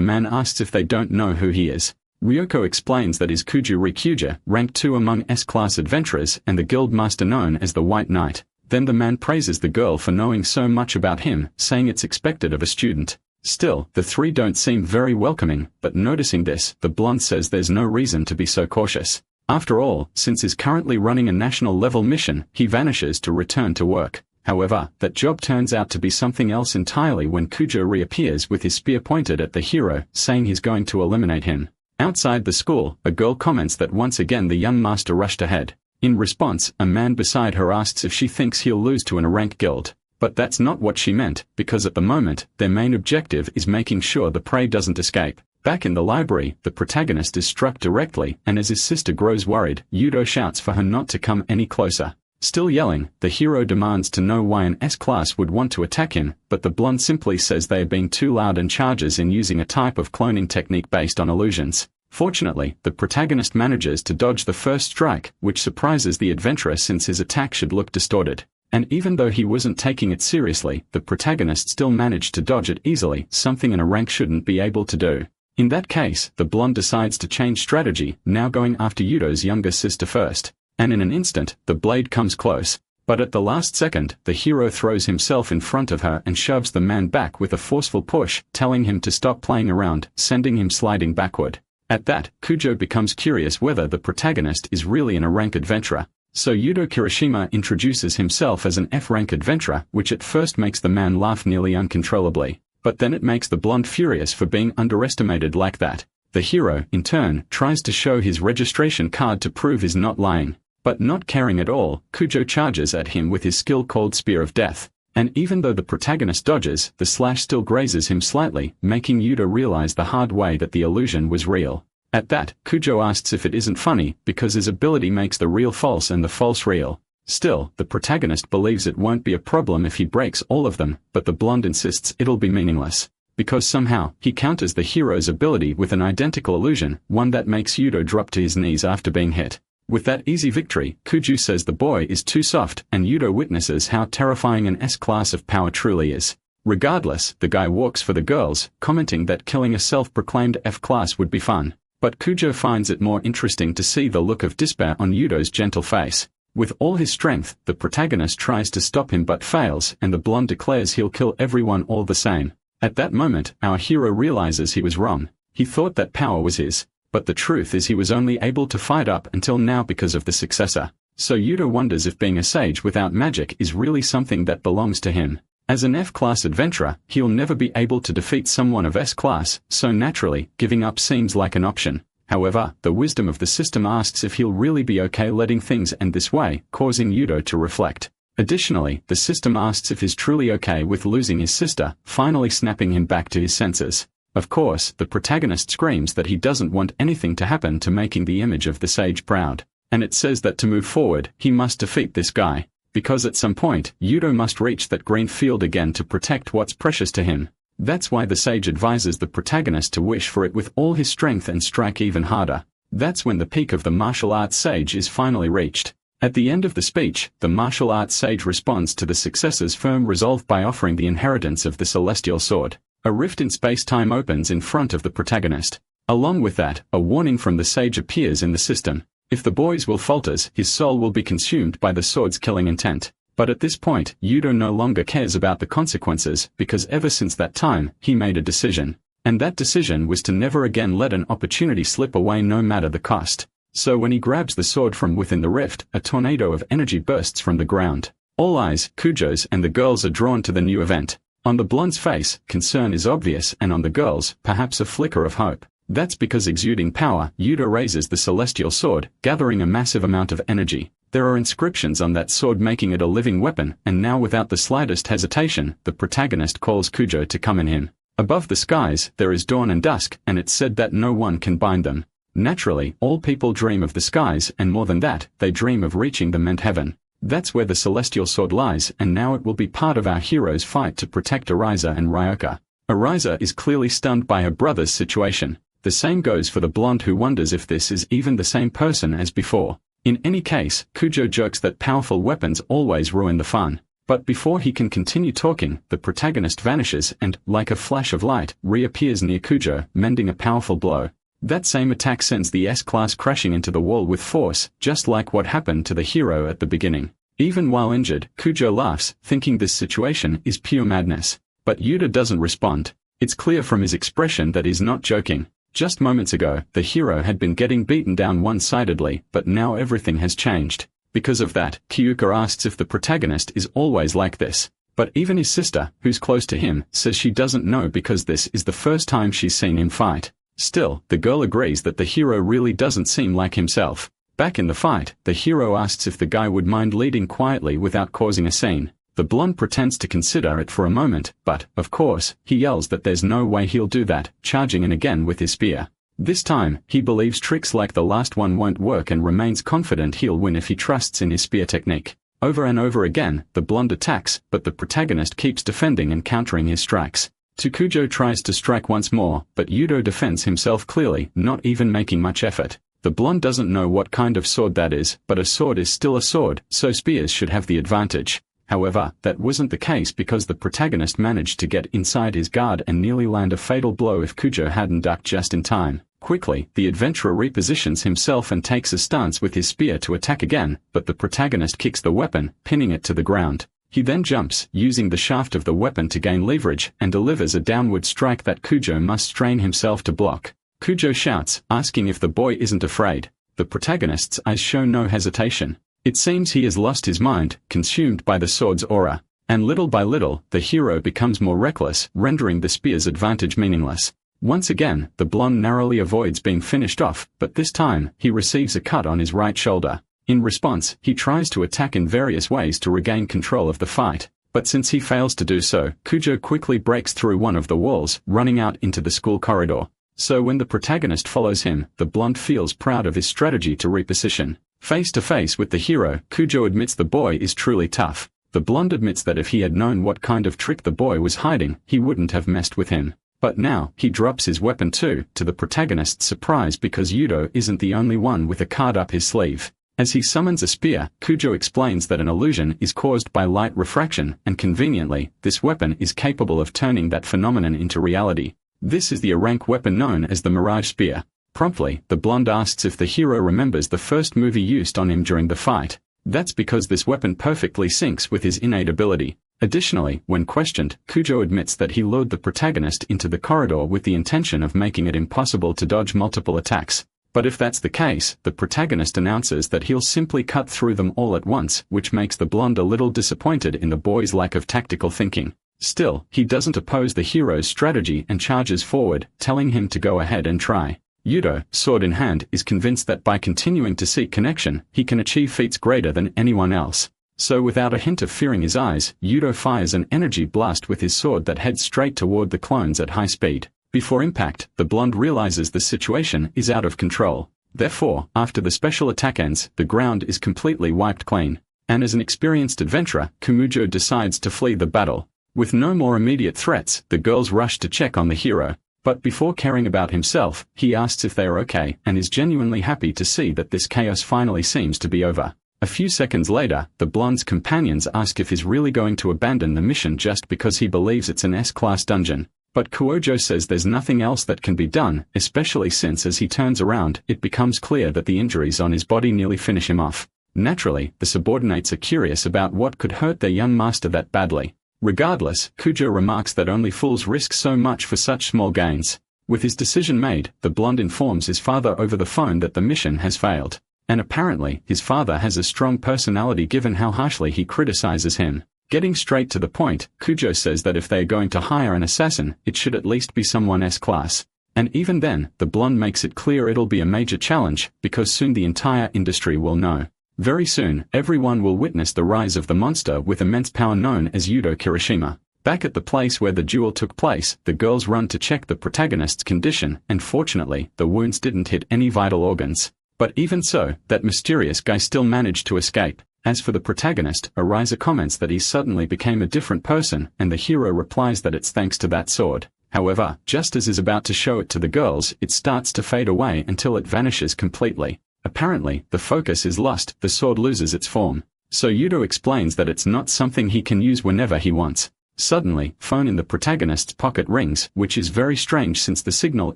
man asks if they don't know who he is. Ryoko explains that is Kuju Rikuja, rank 2 among S-class adventurers and the guild master known as the White Knight. Then the man praises the girl for knowing so much about him, saying it's expected of a student. Still, the three don't seem very welcoming, but noticing this, the blonde says there's no reason to be so cautious. After all, since he's currently running a national-level mission, he vanishes to return to work. However, that job turns out to be something else entirely when Kujo reappears with his spear pointed at the hero, saying he's going to eliminate him. Outside the school, a girl comments that once again the young master rushed ahead. In response, a man beside her asks if she thinks he'll lose to an rank guild. But that's not what she meant, because at the moment, their main objective is making sure the prey doesn't escape. Back in the library, the protagonist is struck directly, and as his sister grows worried, Yudo shouts for her not to come any closer. Still yelling, the hero demands to know why an S-class would want to attack him, but the blonde simply says they are being too loud and charges in using a type of cloning technique based on illusions. Fortunately, the protagonist manages to dodge the first strike, which surprises the adventurer since his attack should look distorted. And even though he wasn't taking it seriously, the protagonist still managed to dodge it easily, something in a rank shouldn't be able to do. In that case, the blonde decides to change strategy, now going after Yudo's younger sister first. And in an instant, the blade comes close. But at the last second, the hero throws himself in front of her and shoves the man back with a forceful push, telling him to stop playing around, sending him sliding backward. At that, Kujo becomes curious whether the protagonist is really an A-rank adventurer. So Yudo Kirishima introduces himself as an F-rank adventurer, which at first makes the man laugh nearly uncontrollably. But then it makes the blonde furious for being underestimated like that. The hero, in turn, tries to show his registration card to prove he's not lying. But not caring at all, Kujo charges at him with his skill called Spear of Death. And even though the protagonist dodges, the slash still grazes him slightly, making Yudo realize the hard way that the illusion was real. At that, Kujo asks if it isn't funny, because his ability makes the real false and the false real. Still, the protagonist believes it won't be a problem if he breaks all of them, but the blonde insists it'll be meaningless. Because somehow, he counters the hero's ability with an identical illusion, one that makes Yudo drop to his knees after being hit. With that easy victory, Kuju says the boy is too soft, and Yudo witnesses how terrifying an S-class of power truly is. Regardless, the guy walks for the girls, commenting that killing a self-proclaimed F-class would be fun. But Kujo finds it more interesting to see the look of despair on Yudo's gentle face. With all his strength, the protagonist tries to stop him but fails, and the blonde declares he'll kill everyone all the same. At that moment, our hero realizes he was wrong. He thought that power was his. But the truth is he was only able to fight up until now because of the successor. So Yudo wonders if being a sage without magic is really something that belongs to him. As an F-class adventurer, he'll never be able to defeat someone of S-class, so naturally, giving up seems like an option. However, the wisdom of the system asks if he'll really be okay letting things end this way, causing Yudo to reflect. Additionally, the system asks if he's truly okay with losing his sister, finally snapping him back to his senses. Of course, the protagonist screams that he doesn't want anything to happen to making the image of the sage proud. And it says that to move forward, he must defeat this guy. Because at some point, Yudo must reach that green field again to protect what's precious to him. That's why the sage advises the protagonist to wish for it with all his strength and strike even harder. That's when the peak of the martial arts sage is finally reached. At the end of the speech, the martial arts sage responds to the successor's firm resolve by offering the inheritance of the celestial sword. A rift in space-time opens in front of the protagonist. Along with that, a warning from the sage appears in the system. If the boy's will falters, his soul will be consumed by the sword's killing intent. But at this point, Yudo no longer cares about the consequences, because ever since that time, he made a decision. And that decision was to never again let an opportunity slip away no matter the cost. So when he grabs the sword from within the rift, a tornado of energy bursts from the ground. All eyes, Kujo's and the girls are drawn to the new event. On the blonde's face, concern is obvious, and on the girl's, perhaps a flicker of hope. That's because exuding power, Yudo raises the celestial sword, gathering a massive amount of energy. There are inscriptions on that sword making it a living weapon, and now without the slightest hesitation, the protagonist calls Kujo to come in him. Above the skies, there is dawn and dusk, and it's said that no one can bind them. Naturally, all people dream of the skies, and more than that, they dream of reaching the meant heaven. That's where the celestial sword lies, and now it will be part of our hero's fight to protect Ariza and Ryoka. Ariza is clearly stunned by her brother's situation. The same goes for the blonde, who wonders if this is even the same person as before. In any case, Kujo jokes that powerful weapons always ruin the fun. But before he can continue talking, the protagonist vanishes and, like a flash of light, reappears near Kujo, mending a powerful blow. That same attack sends the S-class crashing into the wall with force, just like what happened to the hero at the beginning. Even while injured, Kujo laughs, thinking this situation is pure madness. But Yuta doesn't respond. It's clear from his expression that he's not joking. Just moments ago, the hero had been getting beaten down one-sidedly, but now everything has changed. Because of that, Kyuka asks if the protagonist is always like this. But even his sister, who's close to him, says she doesn't know because this is the first time she's seen him fight. Still, the girl agrees that the hero really doesn't seem like himself. Back in the fight, the hero asks if the guy would mind leading quietly without causing a scene. The blonde pretends to consider it for a moment, but, of course, he yells that there's no way he'll do that, charging in again with his spear. This time, he believes tricks like the last one won't work and remains confident he'll win if he trusts in his spear technique. Over and over again, the blonde attacks, but the protagonist keeps defending and countering his strikes. Tsukujo tries to strike once more, but Yudo defends himself clearly, not even making much effort. The blonde doesn't know what kind of sword that is, but a sword is still a sword, so spears should have the advantage. However, that wasn't the case because the protagonist managed to get inside his guard and nearly land a fatal blow if Kujo hadn't ducked just in time. Quickly, the adventurer repositions himself and takes a stance with his spear to attack again, but the protagonist kicks the weapon, pinning it to the ground. He then jumps, using the shaft of the weapon to gain leverage, and delivers a downward strike that Kujo must strain himself to block. Kujo shouts, asking if the boy isn't afraid. The protagonist's eyes show no hesitation. It seems he has lost his mind, consumed by the sword's aura. And little by little, the hero becomes more reckless, rendering the spear's advantage meaningless. Once again, the blonde narrowly avoids being finished off, but this time, he receives a cut on his right shoulder. In response, he tries to attack in various ways to regain control of the fight. But since he fails to do so, Kujo quickly breaks through one of the walls, running out into the school corridor. So when the protagonist follows him, the blonde feels proud of his strategy to reposition. Face to face with the hero, Kujo admits the boy is truly tough. The blonde admits that if he had known what kind of trick the boy was hiding, he wouldn't have messed with him. But now, he drops his weapon too, to the protagonist's surprise because Yudo isn't the only one with a card up his sleeve. As he summons a spear, Kujo explains that an illusion is caused by light refraction, and conveniently, this weapon is capable of turning that phenomenon into reality. This is the A-rank weapon known as the Mirage Spear. Promptly, the blonde asks if the hero remembers the first movie used on him during the fight. That's because this weapon perfectly syncs with his innate ability. Additionally, when questioned, Kujo admits that he lured the protagonist into the corridor with the intention of making it impossible to dodge multiple attacks. But if that's the case, the protagonist announces that he'll simply cut through them all at once, which makes the blonde a little disappointed in the boy's lack of tactical thinking. Still, he doesn't oppose the hero's strategy and charges forward, telling him to go ahead and try. Yudo, sword in hand, is convinced that by continuing to seek connection, he can achieve feats greater than anyone else. So without a hint of fearing his eyes, Yudo fires an energy blast with his sword that heads straight toward the clones at high speed. Before impact, the blonde realizes the situation is out of control. Therefore, after the special attack ends, the ground is completely wiped clean. And as an experienced adventurer, Kumujo decides to flee the battle. With no more immediate threats, the girls rush to check on the hero. But before caring about himself, he asks if they are okay and is genuinely happy to see that this chaos finally seems to be over. A few seconds later, the blonde's companions ask if he's really going to abandon the mission just because he believes it's an S-class dungeon. But Kuojo says there's nothing else that can be done, especially since as he turns around, it becomes clear that the injuries on his body nearly finish him off. Naturally, the subordinates are curious about what could hurt their young master that badly. Regardless, Kujo remarks that only fools risk so much for such small gains. With his decision made, the blonde informs his father over the phone that the mission has failed. And apparently, his father has a strong personality given how harshly he criticizes him. Getting straight to the point, Kujo says that if they are going to hire an assassin, it should at least be someone S-class. And even then, the blonde makes it clear it'll be a major challenge, because soon the entire industry will know. Very soon, everyone will witness the rise of the monster with immense power known as Yudo Kirishima. Back at the place where the duel took place, the girls run to check the protagonist's condition, and fortunately, the wounds didn't hit any vital organs. But even so, that mysterious guy still managed to escape. As for the protagonist, Ariza comments that he suddenly became a different person, and the hero replies that it's thanks to that sword. However, just as is about to show it to the girls, it starts to fade away until it vanishes completely. Apparently, the focus is lost, the sword loses its form. So Yudo explains that it's not something he can use whenever he wants. Suddenly, phone in the protagonist's pocket rings, which is very strange since the signal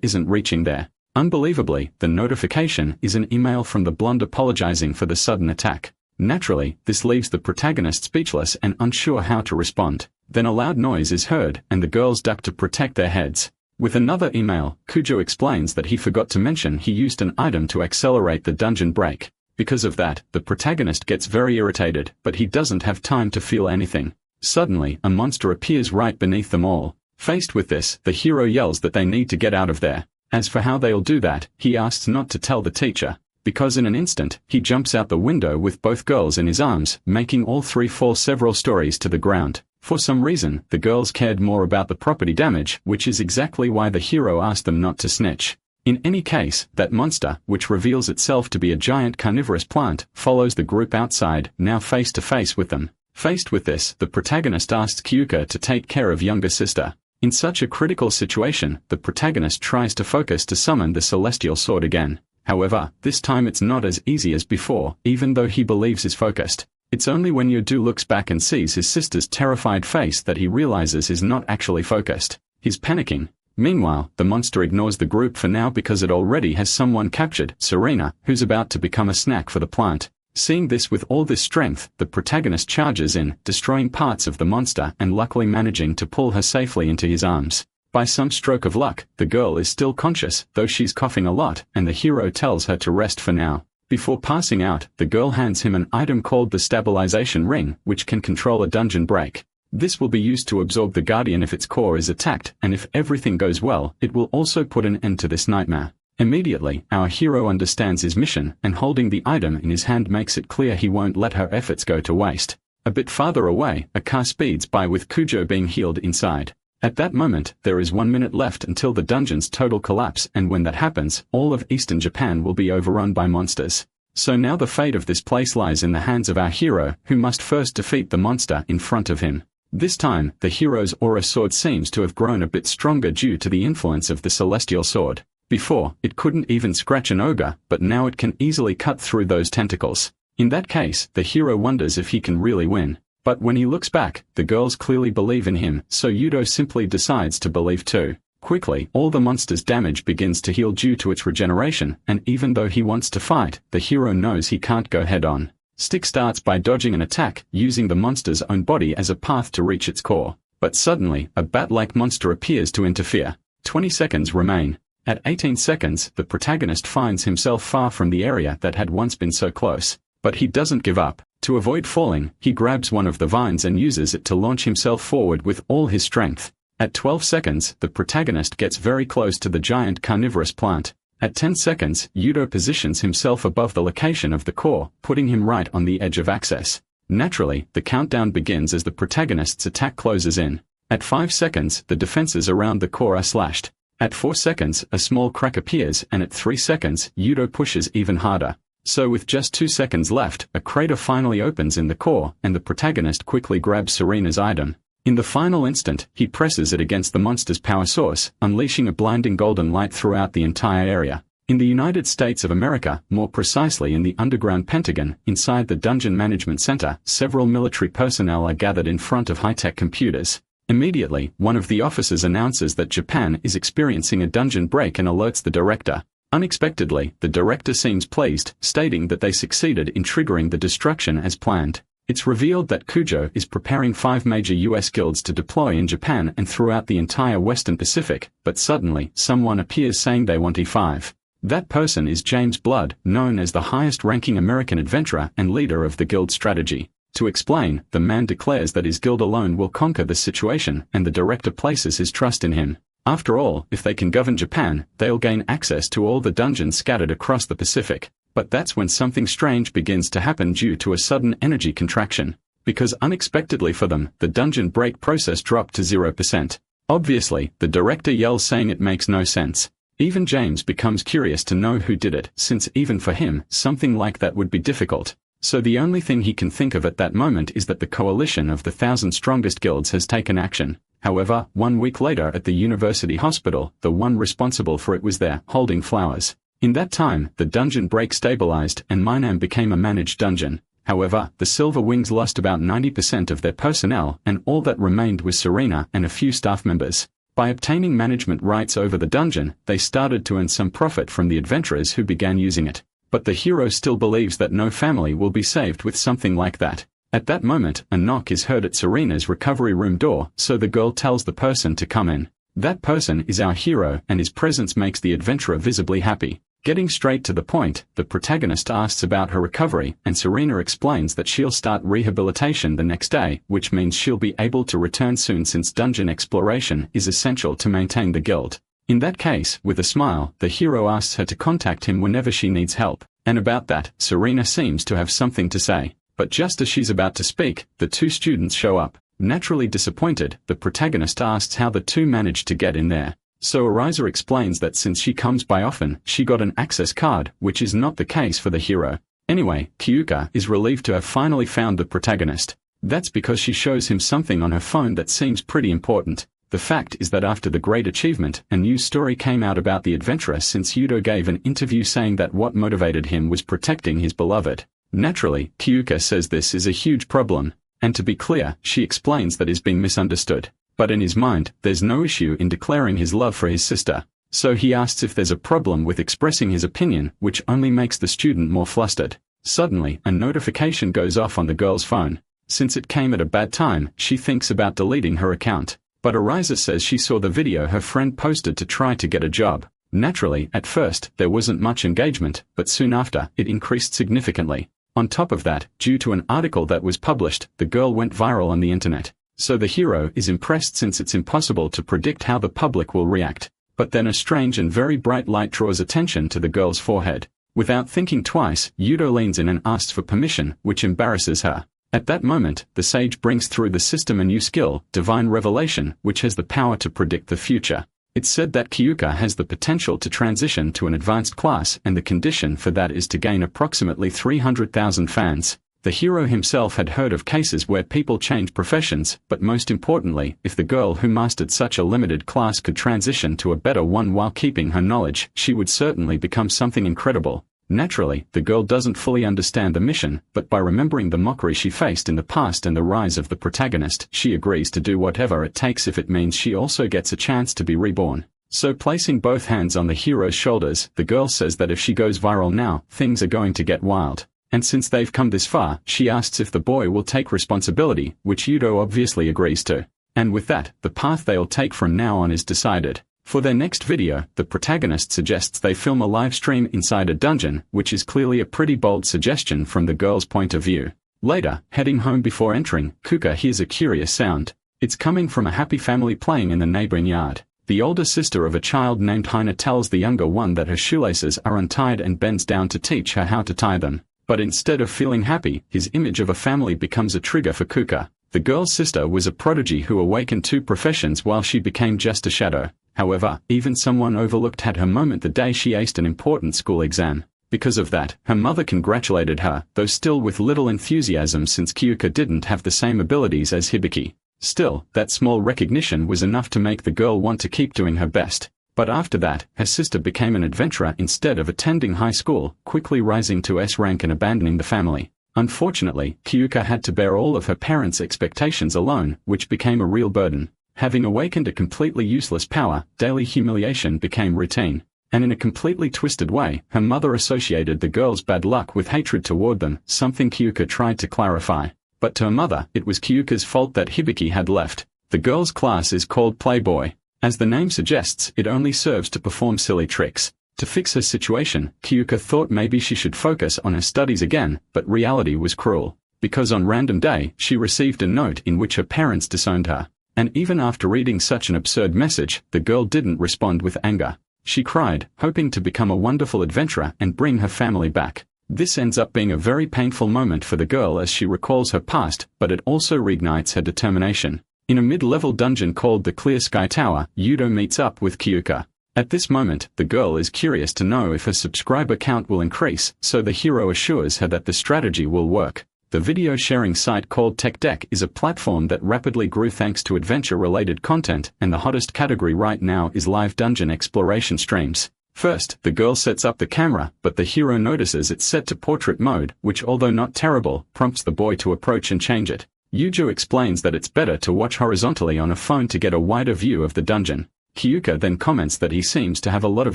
isn't reaching there. Unbelievably, the notification is an email from the blonde apologizing for the sudden attack. Naturally, this leaves the protagonist speechless and unsure how to respond. Then a loud noise is heard, and the girls duck to protect their heads. With another email, Kujo explains that he forgot to mention he used an item to accelerate the dungeon break. Because of that, the protagonist gets very irritated, but he doesn't have time to feel anything. Suddenly, a monster appears right beneath them all. Faced with this, the hero yells that they need to get out of there. As for how they'll do that, he asks not to tell the teacher. Because in an instant, he jumps out the window with both girls in his arms, making all three fall several stories to the ground. For some reason, the girls cared more about the property damage, which is exactly why the hero asked them not to snitch. In any case, that monster, which reveals itself to be a giant carnivorous plant, follows the group outside, now face to face with them. Faced with this, the protagonist asks Kyuka to take care of younger sister. In such a critical situation, the protagonist tries to focus to summon the celestial sword again. However, this time it's not as easy as before, even though he believes he's focused. It's only when Yodu looks back and sees his sister's terrified face that he realizes he's not actually focused. He's panicking. Meanwhile, the monster ignores the group for now because it already has someone captured, Serena, who's about to become a snack for the plant. Seeing this with all this strength, the protagonist charges in, destroying parts of the monster and luckily managing to pull her safely into his arms. By some stroke of luck, the girl is still conscious, though she's coughing a lot, and the hero tells her to rest for now. Before passing out, the girl hands him an item called the stabilization ring, which can control a dungeon break. This will be used to absorb the guardian if its core is attacked, and if everything goes well, it will also put an end to this nightmare. Immediately, our hero understands his mission, and holding the item in his hand makes it clear he won't let her efforts go to waste. A bit farther away, a car speeds by with Kujo being healed inside. At that moment, there is 1 minute left until the dungeon's total collapse, and when that happens, all of Eastern Japan will be overrun by monsters. So now the fate of this place lies in the hands of our hero, who must first defeat the monster in front of him. This time, the hero's aura sword seems to have grown a bit stronger due to the influence of the celestial sword. Before, it couldn't even scratch an ogre, but now it can easily cut through those tentacles. In that case, the hero wonders if he can really win. But when he looks back, the girls clearly believe in him, so Yudo simply decides to believe too. Quickly, all the monster's damage begins to heal due to its regeneration, and even though he wants to fight, the hero knows he can't go head-on. Stick starts by dodging an attack, using the monster's own body as a path to reach its core. But suddenly, a bat-like monster appears to interfere. 20 seconds remain. At 18 seconds, the protagonist finds himself far from the area that had once been so close. But he doesn't give up. To avoid falling, he grabs one of the vines and uses it to launch himself forward with all his strength. At 12 seconds, the protagonist gets very close to the giant carnivorous plant. At 10 seconds, Yudo positions himself above the location of the core, putting him right on the edge of access. Naturally, the countdown begins as the protagonist's attack closes in. At 5 seconds, the defenses around the core are slashed. At 4 seconds, a small crack appears, and at 3 seconds, Yudo pushes even harder. So with just 2 seconds left, a crater finally opens in the core, and the protagonist quickly grabs Serena's item. In the final instant, he presses it against the monster's power source, unleashing a blinding golden light throughout the entire area. In the United States of America, more precisely in the underground Pentagon, inside the Dungeon Management Center, several military personnel are gathered in front of high-tech computers. Immediately, one of the officers announces that Japan is experiencing a dungeon break and alerts the director. Unexpectedly, the director seems pleased, stating that they succeeded in triggering the destruction as planned. It's revealed that Kujo is preparing 5 major US guilds to deploy in Japan and throughout the entire Western Pacific, but suddenly, someone appears saying they want E5. That person is James Blood, known as the highest-ranking American adventurer and leader of the guild strategy. To explain, the man declares that his guild alone will conquer the situation, and the director places his trust in him. After all, if they can govern Japan, they'll gain access to all the dungeons scattered across the Pacific. But that's when something strange begins to happen due to a sudden energy contraction. because unexpectedly for them, the dungeon break process dropped to 0%. Obviously, the director yells saying it makes no sense. Even James becomes curious to know who did it, since even for him, something like that would be difficult. So the only thing he can think of at that moment is that the coalition of the 1,000 strongest guilds has taken action. However, 1 week later at the university hospital, the one responsible for it was there, holding flowers. In that time, the dungeon break stabilized and Minam became a managed dungeon. However, the Silver Wings lost about 90% of their personnel, and all that remained was Serena and a few staff members. By obtaining management rights over the dungeon, they started to earn some profit from the adventurers who began using it. But the hero still believes that no family will be saved with something like that. At that moment, a knock is heard at Serena's recovery room door, so the girl tells the person to come in. That person is our hero, and his presence makes the adventurer visibly happy. Getting straight to the point, the protagonist asks about her recovery, and Serena explains that she'll start rehabilitation the next day, which means she'll be able to return soon since dungeon exploration is essential to maintain the guild. In that case, with a smile, the hero asks her to contact him whenever she needs help. And about that, Serena seems to have something to say. But just as she's about to speak, the two students show up. Naturally disappointed, the protagonist asks how the two managed to get in there. So Ariza explains that since she comes by often, she got an access card, which is not the case for the hero. Anyway, Kyuka is relieved to have finally found the protagonist. That's because she shows him something on her phone that seems pretty important. The fact is that after the great achievement, a news story came out about the adventurer since Yudo gave an interview saying that what motivated him was protecting his beloved. Naturally, Kyuka says this is a huge problem. And to be clear, she explains that is being misunderstood. But in his mind, there's no issue in declaring his love for his sister. So he asks if there's a problem with expressing his opinion, which only makes the student more flustered. Suddenly, a notification goes off on the girl's phone. Since it came at a bad time, she thinks about deleting her account. But Ariza says she saw the video her friend posted to try to get a job. Naturally, at first, there wasn't much engagement, but soon after, it increased significantly. On top of that, due to an article that was published, the girl went viral on the internet. So the hero is impressed since it's impossible to predict how the public will react. But then a strange and very bright light draws attention to the girl's forehead. Without thinking twice, Yudo leans in and asks for permission, which embarrasses her. At that moment, the sage brings through the system a new skill, Divine Revelation, which has the power to predict the future. It's said that Kyuka has the potential to transition to an advanced class, and the condition for that is to gain approximately 300,000 fans. The hero himself had heard of cases where people change professions, but most importantly, if the girl who mastered such a limited class could transition to a better one while keeping her knowledge, she would certainly become something incredible. Naturally, the girl doesn't fully understand the mission, but by remembering the mockery she faced in the past and the rise of the protagonist, she agrees to do whatever it takes if it means she also gets a chance to be reborn. So placing both hands on the hero's shoulders, the girl says that if she goes viral now, things are going to get wild. And since they've come this far, she asks if the boy will take responsibility, which Yudo obviously agrees to. And with that, the path they'll take from now on is decided. For their next video, the protagonist suggests they film a live stream inside a dungeon, which is clearly a pretty bold suggestion from the girl's point of view. Later, heading home before entering, Kuka hears a curious sound. It's coming from a happy family playing in the neighboring yard. The older sister of a child named Hina tells the younger one that her shoelaces are untied and bends down to teach her how to tie them. But instead of feeling happy, his image of a family becomes a trigger for Kuka. The girl's sister was a prodigy who awakened 2 professions while she became just a shadow. However, even someone overlooked had her moment the day she aced an important school exam. Because of that, her mother congratulated her, though still with little enthusiasm since Kyuka didn't have the same abilities as Hibiki. Still, that small recognition was enough to make the girl want to keep doing her best. But after that, her sister became an adventurer instead of attending high school, quickly rising to S rank and abandoning the family. Unfortunately, Kyuka had to bear all of her parents' expectations alone, which became a real burden. Having awakened a completely useless power, daily humiliation became routine. And in a completely twisted way, her mother associated the girl's bad luck with hatred toward them, something Kyuka tried to clarify. But to her mother, it was Kyuka's fault that Hibiki had left. The girl's class is called Playboy. As the name suggests, it only serves to perform silly tricks. To fix her situation, Kyuka thought maybe she should focus on her studies again, but reality was cruel. Because on random day, she received a note in which her parents disowned her. And even after reading such an absurd message, the girl didn't respond with anger. She cried, hoping to become a wonderful adventurer and bring her family back. This ends up being a very painful moment for the girl as she recalls her past, but it also reignites her determination. In a mid-level dungeon called the Clear Sky Tower, Yudo meets up with Kyuka. At this moment, the girl is curious to know if her subscriber count will increase, so the hero assures her that the strategy will work. The video sharing site called TechDeck is a platform that rapidly grew thanks to adventure-related content, and the hottest category right now is live dungeon exploration streams. First, the girl sets up the camera, but the hero notices it's set to portrait mode, which, although not terrible, prompts the boy to approach and change it. Yujo explains that it's better to watch horizontally on a phone to get a wider view of the dungeon. Kyuka then comments that he seems to have a lot of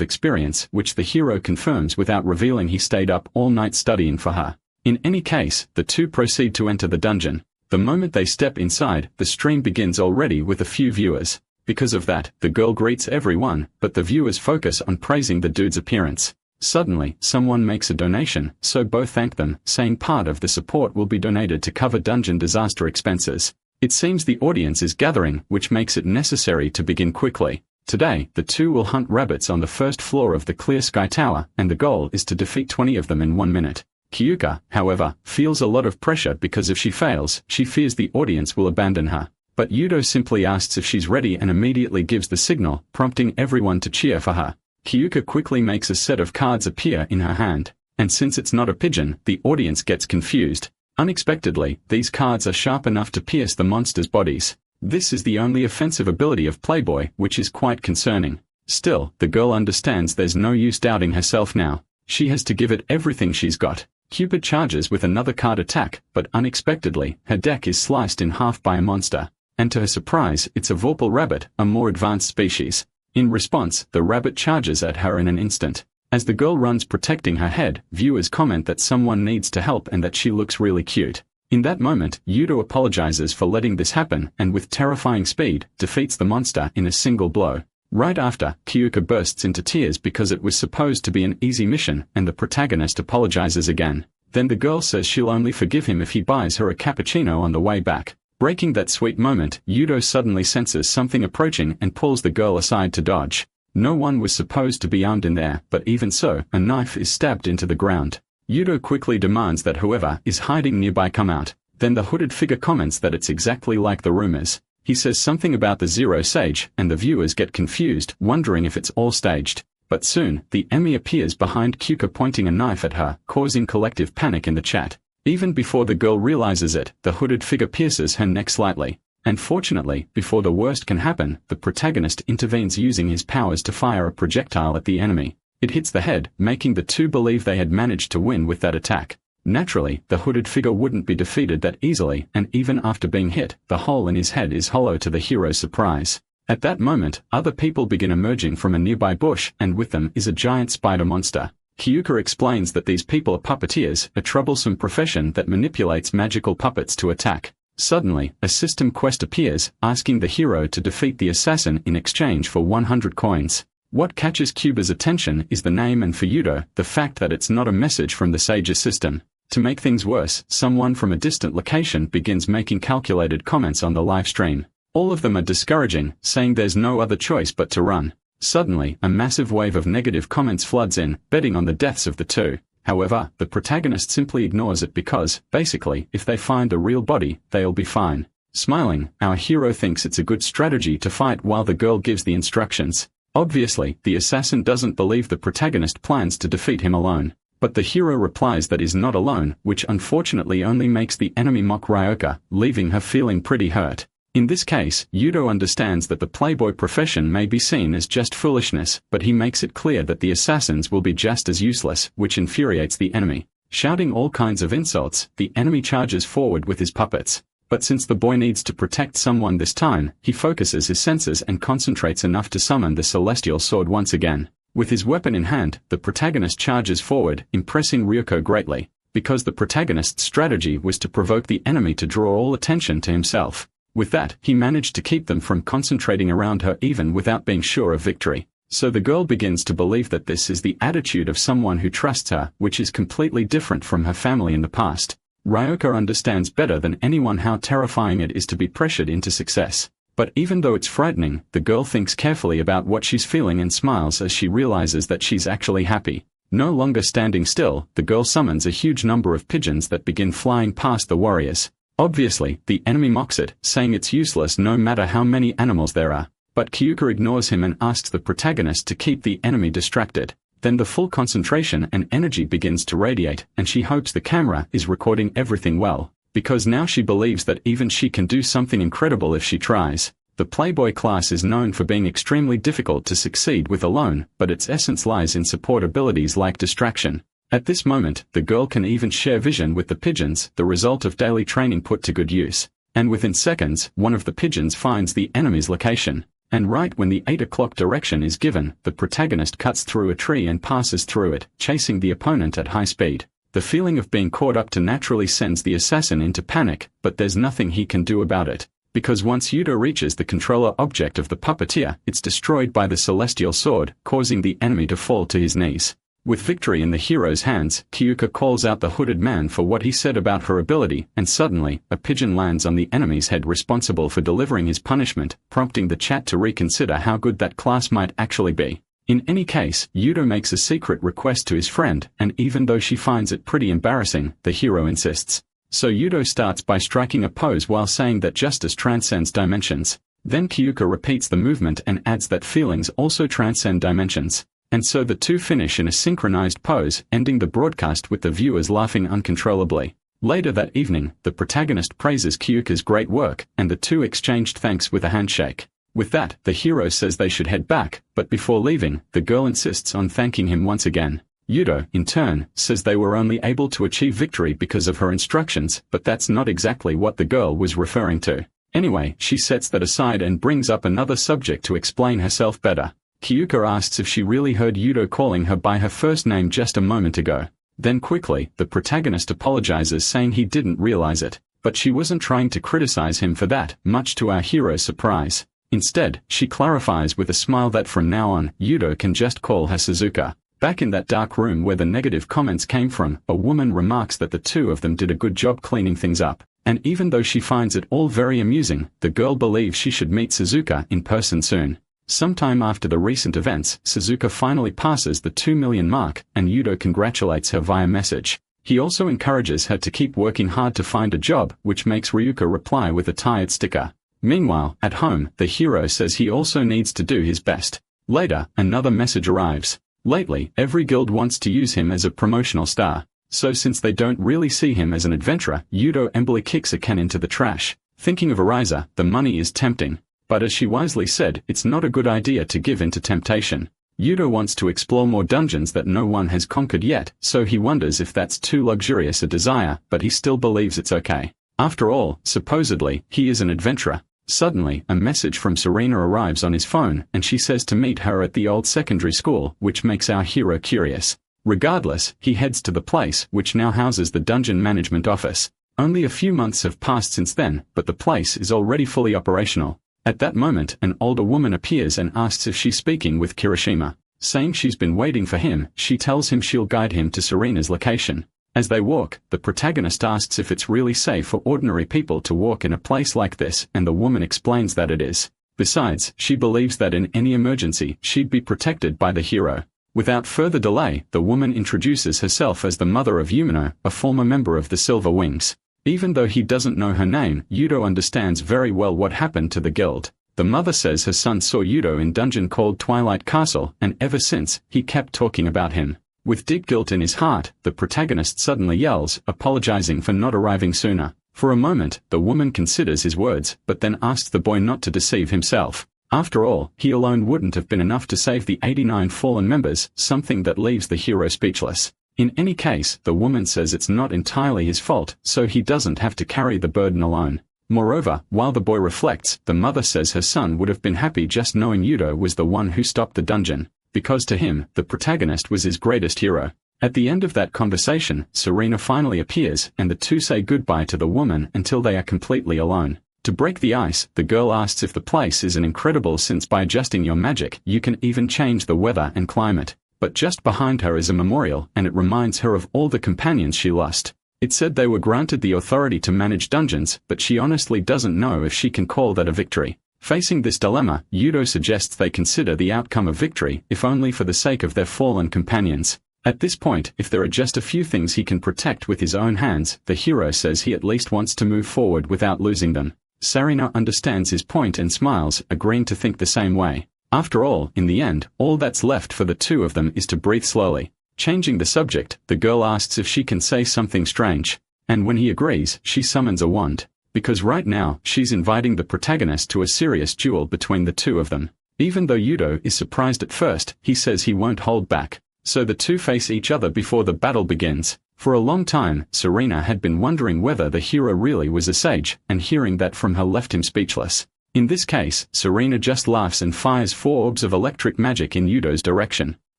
experience, which the hero confirms without revealing he stayed up all night studying for her. In any case, the two proceed to enter the dungeon. The moment they step inside, the stream begins already with a few viewers. Because of that, the girl greets everyone, but the viewers focus on praising the dude's appearance. Suddenly, someone makes a donation, so both thank them, saying part of the support will be donated to cover dungeon disaster expenses. It seems the audience is gathering, which makes it necessary to begin quickly. Today, the two will hunt rabbits on the first floor of the Clear Sky Tower, and the goal is to defeat 20 of them in 1 minute. Kyuka, however, feels a lot of pressure because if she fails, she fears the audience will abandon her. But Yudo simply asks if she's ready and immediately gives the signal, prompting everyone to cheer for her. Kyuka quickly makes a set of cards appear in her hand, and since it's not a pigeon, the audience gets confused. Unexpectedly, these cards are sharp enough to pierce the monsters' bodies. This is the only offensive ability of Playboy, which is quite concerning. Still, the girl understands there's no use doubting herself now. She has to give it everything she's got. Cupid charges with another card attack, but unexpectedly, her deck is sliced in half by a monster. And to her surprise, it's a vorpal rabbit, a more advanced species. In response, the rabbit charges at her in an instant. As the girl runs protecting her head, viewers comment that someone needs to help and that she looks really cute. In that moment, Yudo apologizes for letting this happen and with terrifying speed, defeats the monster in a single blow. Right after, Kyuka bursts into tears because it was supposed to be an easy mission, and the protagonist apologizes again. Then the girl says she'll only forgive him if he buys her a cappuccino on the way back. Breaking that sweet moment, Yudo suddenly senses something approaching and pulls the girl aside to dodge. No one was supposed to be armed in there, but even so, a knife is stabbed into the ground. Yudo quickly demands that whoever is hiding nearby come out. Then the hooded figure comments that it's exactly like the rumors. He says something about the Zero Sage, and the viewers get confused, wondering if it's all staged. But soon, the Emmy appears behind Kyuka pointing a knife at her, causing collective panic in the chat. Even before the girl realizes it, the hooded figure pierces her neck slightly. And fortunately, before the worst can happen, the protagonist intervenes using his powers to fire a projectile at the enemy. It hits the head, making the two believe they had managed to win with that attack. Naturally, the hooded figure wouldn't be defeated that easily, and even after being hit, the hole in his head is hollow to the hero's surprise. At that moment, other people begin emerging from a nearby bush, and with them is a giant spider monster. Kyuka explains that these people are puppeteers, a troublesome profession that manipulates magical puppets to attack. Suddenly, a system quest appears, asking the hero to defeat the assassin in exchange for 100 coins. What catches Kyuba's attention is the name and for Yudo, the fact that it's not a message from the Sage's system. To make things worse, someone from a distant location begins making calculated comments on the live stream. All of them are discouraging, saying there's no other choice but to run. Suddenly, a massive wave of negative comments floods in, betting on the deaths of the two. However, the protagonist simply ignores it because, basically, if they find a real body, they'll be fine. Smiling, our hero thinks it's a good strategy to fight while the girl gives the instructions. Obviously, the assassin doesn't believe the protagonist plans to defeat him alone. But the hero replies that he's not alone, which unfortunately only makes the enemy mock Ryoka, leaving her feeling pretty hurt. In this case, Yudo understands that the playboy profession may be seen as just foolishness, but he makes it clear that the assassins will be just as useless, which infuriates the enemy. Shouting all kinds of insults, the enemy charges forward with his puppets. But since the boy needs to protect someone this time, he focuses his senses and concentrates enough to summon the celestial sword once again. With his weapon in hand, the protagonist charges forward, impressing Ryuko greatly, because the protagonist's strategy was to provoke the enemy to draw all attention to himself. With that, he managed to keep them from concentrating around her even without being sure of victory. So the girl begins to believe that this is the attitude of someone who trusts her, which is completely different from her family in the past. Ryoka understands better than anyone how terrifying it is to be pressured into success. But even though it's frightening, the girl thinks carefully about what she's feeling and smiles as she realizes that she's actually happy. No longer standing still, the girl summons a huge number of pigeons that begin flying past the warriors. Obviously, the enemy mocks it, saying it's useless no matter how many animals there are. But Kyuka ignores him and asks the protagonist to keep the enemy distracted. Then the full concentration and energy begins to radiate, and she hopes the camera is recording everything well, because now she believes that even she can do something incredible if she tries. The Playboy class is known for being extremely difficult to succeed with alone, but its essence lies in support abilities like distraction. At this moment, the girl can even share vision with the pigeons, the result of daily training put to good use. And within seconds, one of the pigeons finds the enemy's location. And right when the 8 o'clock direction is given, the protagonist cuts through a tree and passes through it, chasing the opponent at high speed. The feeling of being caught up to naturally sends the assassin into panic, but there's nothing he can do about it. Because once Yudo reaches the controller object of the puppeteer, it's destroyed by the celestial sword, causing the enemy to fall to his knees. With victory in the hero's hands, Kyuka calls out the hooded man for what he said about her ability, and suddenly, a pigeon lands on the enemy's head responsible for delivering his punishment, prompting the chat to reconsider how good that class might actually be. In any case, Yudo makes a secret request to his friend, and even though she finds it pretty embarrassing, the hero insists. So Yudo starts by striking a pose while saying that justice transcends dimensions. Then Kyuka repeats the movement and adds that feelings also transcend dimensions. And so the two finish in a synchronized pose, ending the broadcast with the viewers laughing uncontrollably. Later that evening, the protagonist praises Kyuka's great work, and the two exchanged thanks with a handshake. With that, the hero says they should head back, but before leaving, the girl insists on thanking him once again. Yudo, in turn, says they were only able to achieve victory because of her instructions, but that's not exactly what the girl was referring to. Anyway, she sets that aside and brings up another subject to explain herself better. Kyuka asks if she really heard Yudo calling her by her first name just a moment ago. Then quickly, the protagonist apologizes saying he didn't realize it, but she wasn't trying to criticize him for that, much to our hero's surprise. Instead, she clarifies with a smile that from now on, Yudo can just call her Suzuka. Back in that dark room where the negative comments came from, a woman remarks that the two of them did a good job cleaning things up, and even though she finds it all very amusing, the girl believes she should meet Suzuka in person soon. Sometime after the recent events, Suzuka finally passes the 2 million mark, and Yudo congratulates her via message. He also encourages her to keep working hard to find a job, which makes Ryuka reply with a tired sticker. Meanwhile, at home, the hero says he also needs to do his best. Later, another message arrives. Lately, every guild wants to use him as a promotional star. So since they don't really see him as an adventurer, Yudo embly kicks a can into the trash. Thinking of Ariza, the money is tempting. But as she wisely said, it's not a good idea to give in to temptation. Yudo wants to explore more dungeons that no one has conquered yet, so he wonders if that's too luxurious a desire, but he still believes it's okay. After all, supposedly, he is an adventurer. Suddenly, a message from Serena arrives on his phone, and she says to meet her at the old secondary school, which makes our hero curious. Regardless, he heads to the place, which now houses the dungeon management office. Only a few months have passed since then, but the place is already fully operational. At that moment, an older woman appears and asks if she's speaking with Kirishima. Saying she's been waiting for him, she tells him she'll guide him to Serena's location. As they walk, the protagonist asks if it's really safe for ordinary people to walk in a place like this, and the woman explains that it is. Besides, she believes that in any emergency, she'd be protected by the hero. Without further delay, the woman introduces herself as the mother of Yumino, a former member of the Silver Wings. Even though he doesn't know her name, Yudo understands very well what happened to the guild. The mother says her son saw Yudo in dungeon called Twilight Castle, and ever since, he kept talking about him. With deep guilt in his heart, the protagonist suddenly yells, apologizing for not arriving sooner. For a moment, the woman considers his words, but then asks the boy not to deceive himself. After all, he alone wouldn't have been enough to save the 89 fallen members, something that leaves the hero speechless. In any case, the woman says it's not entirely his fault, so he doesn't have to carry the burden alone. Moreover, while the boy reflects, the mother says her son would have been happy just knowing Yudo was the one who stopped the dungeon. Because to him, the protagonist was his greatest hero. At the end of that conversation, Serena finally appears, and the two say goodbye to the woman until they are completely alone. To break the ice, the girl asks if the place is an incredible since by adjusting your magic, you can even change the weather and climate. But just behind her is a memorial, and it reminds her of all the companions she lost. It said they were granted the authority to manage dungeons, but she honestly doesn't know if she can call that a victory. Facing this dilemma, Yudo suggests they consider the outcome of victory, if only for the sake of their fallen companions. At this point, if there are just a few things he can protect with his own hands, the hero says he at least wants to move forward without losing them. Sarina understands his point and smiles, agreeing to think the same way. After all, in the end, all that's left for the two of them is to breathe slowly. Changing the subject, the girl asks if she can say something strange. And when he agrees, she summons a wand. Because right now, she's inviting the protagonist to a serious duel between the two of them. Even though Yudo is surprised at first, he says he won't hold back. So the two face each other before the battle begins. For a long time, Sarina had been wondering whether the hero really was a sage, and hearing that from her left him speechless. In this case, Sarina just laughs and fires 4 orbs of electric magic in Yudo's direction.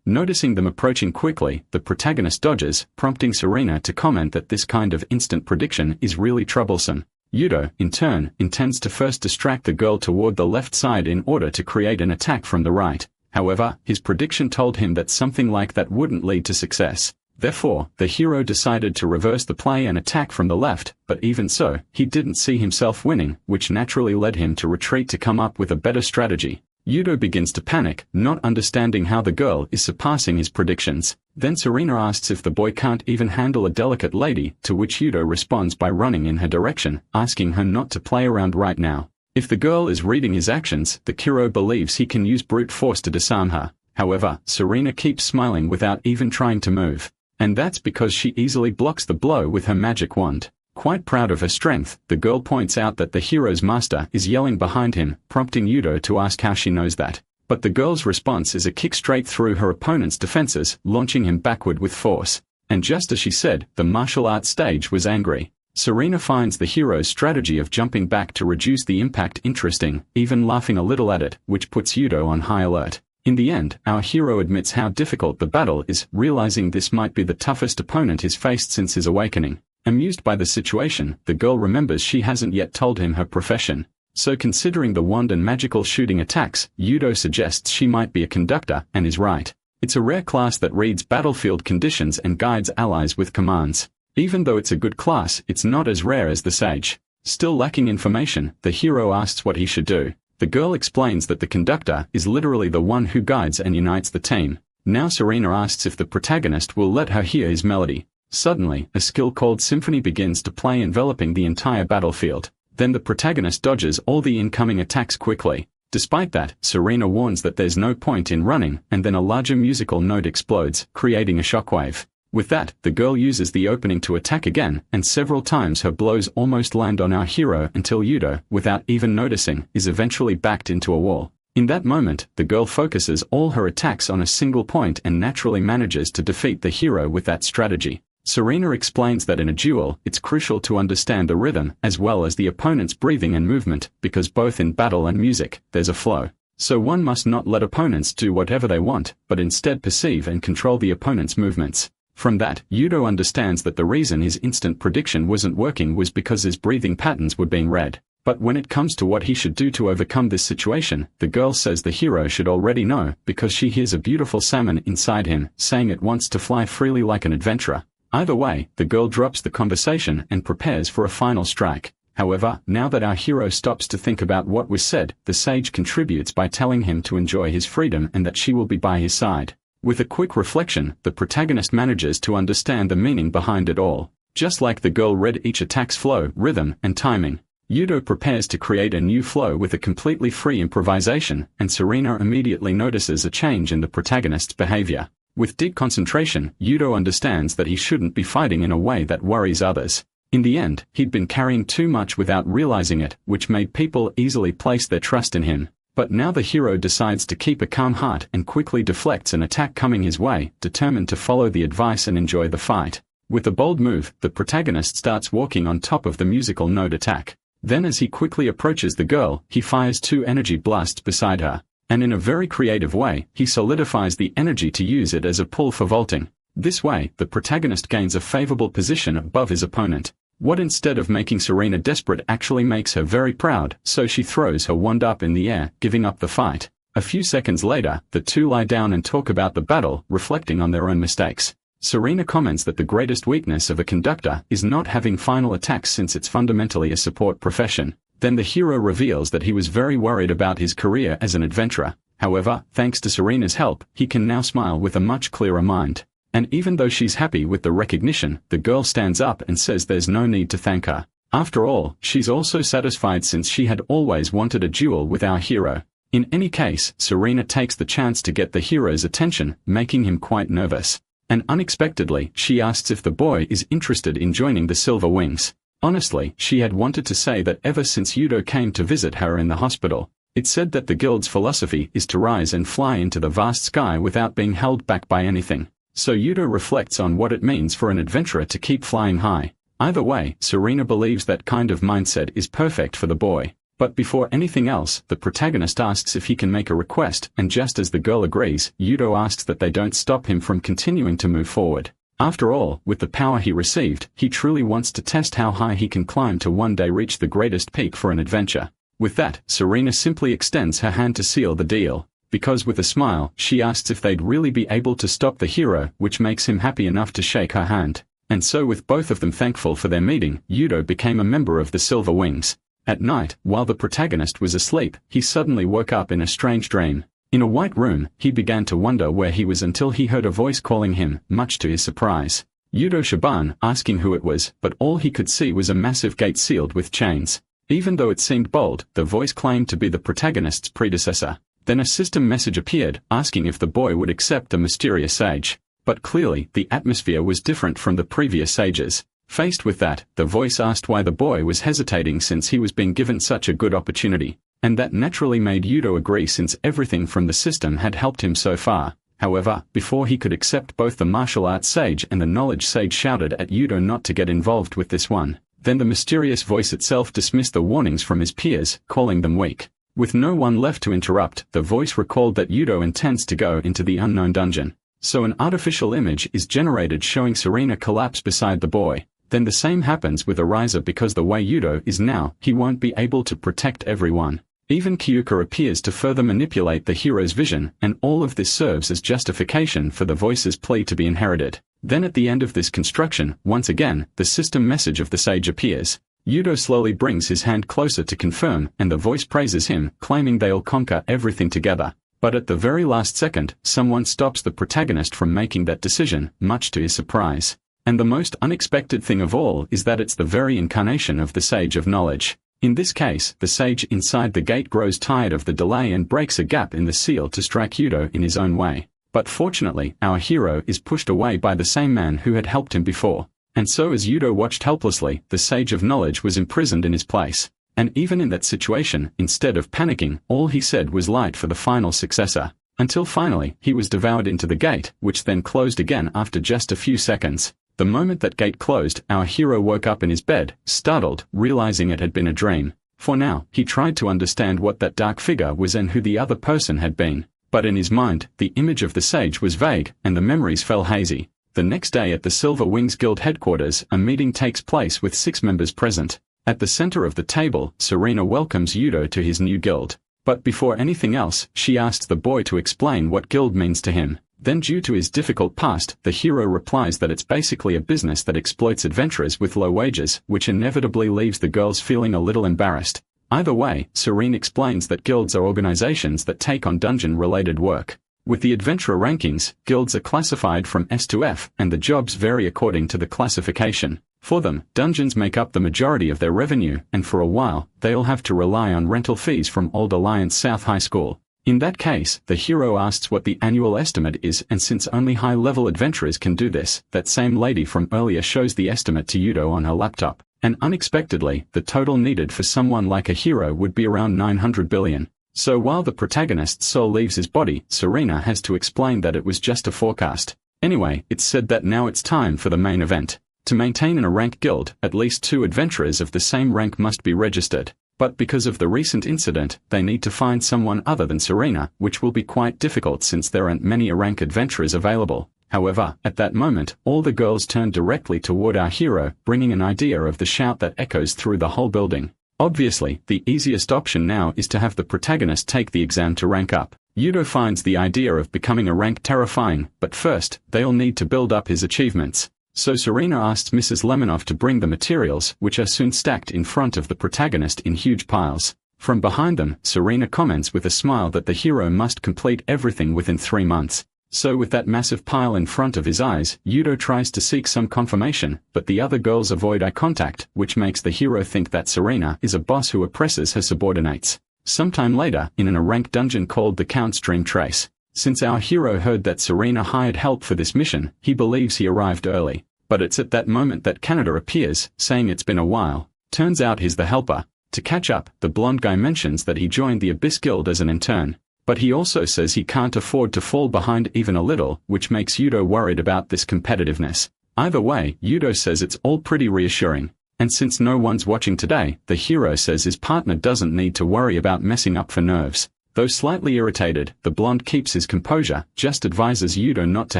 Noticing them approaching quickly, the protagonist dodges, prompting Sarina to comment that this kind of instant prediction is really troublesome. Yudo, in turn, intends to first distract the girl toward the left side in order to create an attack from the right. However, his prediction told him that something like that wouldn't lead to success. Therefore, the hero decided to reverse the play and attack from the left, but even so, he didn't see himself winning, which naturally led him to retreat to come up with a better strategy. Yudo begins to panic, not understanding how the girl is surpassing his predictions. Then Sarina asks if the boy can't even handle a delicate lady, to which Yudo responds by running in her direction, asking her not to play around right now. If the girl is reading his actions, the hero believes he can use brute force to disarm her. However, Sarina keeps smiling without even trying to move. And that's because she easily blocks the blow with her magic wand. Quite proud of her strength, the girl points out that the hero's master is yelling behind him, prompting Yudo to ask how she knows that. But the girl's response is a kick straight through her opponent's defenses, launching him backward with force. And just as she said, the martial arts stage was angry. Sarina finds the hero's strategy of jumping back to reduce the impact interesting, even laughing a little at it, which puts Yudo on high alert. In the end, our hero admits how difficult the battle is, realizing this might be the toughest opponent he's faced since his awakening. Amused by the situation, the girl remembers she hasn't yet told him her profession. So considering the wand and magical shooting attacks, Yudo suggests she might be a conductor, and is right. It's a rare class that reads battlefield conditions and guides allies with commands. Even though it's a good class, it's not as rare as the sage. Still lacking information, the hero asks what he should do. The girl explains that the conductor is literally the one who guides and unites the team. Now Sarina asks if the protagonist will let her hear his melody. Suddenly, a skill called symphony begins to play, enveloping the entire battlefield. Then the protagonist dodges all the incoming attacks quickly. Despite that, Sarina warns that there's no point in running, and then a larger musical note explodes, creating a shockwave. With that, the girl uses the opening to attack again, and several times her blows almost land on our hero until Yudo, without even noticing, is eventually backed into a wall. In that moment, the girl focuses all her attacks on a single point and naturally manages to defeat the hero with that strategy. Sarina explains that in a duel, it's crucial to understand the rhythm as well as the opponent's breathing and movement, because both in battle and music, there's a flow. So one must not let opponents do whatever they want, but instead perceive and control the opponent's movements. From that, Yudo understands that the reason his instant prediction wasn't working was because his breathing patterns were being read. But when it comes to what he should do to overcome this situation, the girl says the hero should already know, because she hears a beautiful salmon inside him, saying it wants to fly freely like an adventurer. Either way, the girl drops the conversation and prepares for a final strike. However, now that our hero stops to think about what was said, the sage contributes by telling him to enjoy his freedom and that she will be by his side. With a quick reflection, the protagonist manages to understand the meaning behind it all. Just like the girl read each attack's flow, rhythm, and timing, Yudo prepares to create a new flow with a completely free improvisation, and Sarina immediately notices a change in the protagonist's behavior. With deep concentration, Yudo understands that he shouldn't be fighting in a way that worries others. In the end, he'd been carrying too much without realizing it, which made people easily place their trust in him. But now the hero decides to keep a calm heart and quickly deflects an attack coming his way, determined to follow the advice and enjoy the fight. With a bold move, the protagonist starts walking on top of the musical note attack. Then as he quickly approaches the girl, he fires 2 energy blasts beside her. And in a very creative way, he solidifies the energy to use it as a pull for vaulting. This way, the protagonist gains a favorable position above his opponent. What instead of making Sarina desperate actually makes her very proud, so she throws her wand up in the air, giving up the fight. A few seconds later, the two lie down and talk about the battle, reflecting on their own mistakes. Sarina comments that the greatest weakness of a conductor is not having final attacks since it's fundamentally a support profession. Then the hero reveals that he was very worried about his career as an adventurer. However, thanks to Sarina's help, he can now smile with a much clearer mind. And even though she's happy with the recognition, the girl stands up and says there's no need to thank her. After all, she's also satisfied since she had always wanted a duel with our hero. In any case, Serena takes the chance to get the hero's attention, making him quite nervous. And unexpectedly, she asks if the boy is interested in joining the Silver Wings. Honestly, she had wanted to say that ever since Yudo came to visit her in the hospital. It said that the guild's philosophy is to rise and fly into the vast sky without being held back by anything. So Yudo reflects on what it means for an adventurer to keep flying high. Either way, Serena believes that kind of mindset is perfect for the boy. But before anything else, the protagonist asks if he can make a request, and just as the girl agrees, Yudo asks that they don't stop him from continuing to move forward. After all, with the power he received, he truly wants to test how high he can climb to one day reach the greatest peak for an adventure. With that, Serena simply extends her hand to seal the deal. Because with a smile, she asks if they'd really be able to stop the hero, which makes him happy enough to shake her hand. And so with both of them thankful for their meeting, Yudo became a member of the Silver Wings. At night, while the protagonist was asleep, he suddenly woke up in a strange dream. In a white room, he began to wonder where he was until he heard a voice calling him, much to his surprise. Yudo Shaban, asking who it was, but all he could see was a massive gate sealed with chains. Even though it seemed bold, the voice claimed to be the protagonist's predecessor. Then a system message appeared, asking if the boy would accept the mysterious sage. But clearly, the atmosphere was different from the previous sages. Faced with that, the voice asked why the boy was hesitating since he was being given such a good opportunity. And that naturally made Yudo agree since everything from the system had helped him so far. However, before he could accept, both the martial arts sage and the knowledge sage shouted at Yudo not to get involved with this one. Then the mysterious voice itself dismissed the warnings from his peers, calling them weak. With no one left to interrupt, the voice recalled that Yudo intends to go into the unknown dungeon. So an artificial image is generated showing Serena collapse beside the boy. Then the same happens with Ariza because the way Yudo is now, he won't be able to protect everyone. Even Kyuka appears to further manipulate the hero's vision, and all of this serves as justification for the voice's plea to be inherited. Then at the end of this construction, once again, the system message of the sage appears. Yudo slowly brings his hand closer to confirm, and the voice praises him, claiming they'll conquer everything together. But at the very last second, someone stops the protagonist from making that decision, much to his surprise. And the most unexpected thing of all is that it's the very incarnation of the Sage of Knowledge. In this case, the sage inside the gate grows tired of the delay and breaks a gap in the seal to strike Yudo in his own way. But fortunately, our hero is pushed away by the same man who had helped him before. And so as Yudo watched helplessly, the Sage of Knowledge was imprisoned in his place. And even in that situation, instead of panicking, all he said was light for the final successor. Until finally, he was devoured into the gate, which then closed again after just a few seconds. The moment that gate closed, our hero woke up in his bed, startled, realizing it had been a dream. For now, he tried to understand what that dark figure was and who the other person had been. But in his mind, the image of the sage was vague, and the memories fell hazy. The next day at the Silver Wings Guild headquarters, a meeting takes place with 6 members present. At the center of the table, Serena welcomes Yudo to his new guild. But before anything else, she asks the boy to explain what guild means to him. Then due to his difficult past, the hero replies that it's basically a business that exploits adventurers with low wages, which inevitably leaves the girls feeling a little embarrassed. Either way, Serene explains that guilds are organizations that take on dungeon-related work. With the adventurer rankings, guilds are classified from S to F, and the jobs vary according to the classification. For them, dungeons make up the majority of their revenue, and for a while, they'll have to rely on rental fees from Old Alliance South High School. In that case, the hero asks what the annual estimate is, and since only high-level adventurers can do this, that same lady from earlier shows the estimate to Yudo on her laptop. And unexpectedly, the total needed for someone like a hero would be around 900 billion. So while the protagonist's soul leaves his body, Serena has to explain that it was just a forecast. Anyway, it's said that now it's time for the main event. To maintain in a rank guild, at least 2 adventurers of the same rank must be registered. But because of the recent incident, they need to find someone other than Serena, which will be quite difficult since there aren't many rank adventurers available. However, at that moment, all the girls turn directly toward our hero, bringing an idea of the shout that echoes through the whole building. Obviously, the easiest option now is to have the protagonist take the exam to rank up. Yudo finds the idea of becoming a rank terrifying, but first, they'll need to build up his achievements. So Serena asks Mrs. Lemonov to bring the materials, which are soon stacked in front of the protagonist in huge piles. From behind them, Serena comments with a smile that the hero must complete everything within 3 months. So with that massive pile in front of his eyes, Yudo tries to seek some confirmation, but the other girls avoid eye contact, which makes the hero think that Serena is a boss who oppresses her subordinates. Sometime later, in an rank dungeon called the Count's Dream Trace. Since our hero heard that Serena hired help for this mission, he believes he arrived early. But it's at that moment that Canada appears, saying it's been a while. Turns out he's the helper. To catch up, the blonde guy mentions that he joined the Abyss Guild as an intern. But he also says he can't afford to fall behind even a little, which makes Yudo worried about this competitiveness. Either way, Yudo says it's all pretty reassuring. And since no one's watching today, the hero says his partner doesn't need to worry about messing up for nerves. Though slightly irritated, the blonde keeps his composure, just advises Yudo not to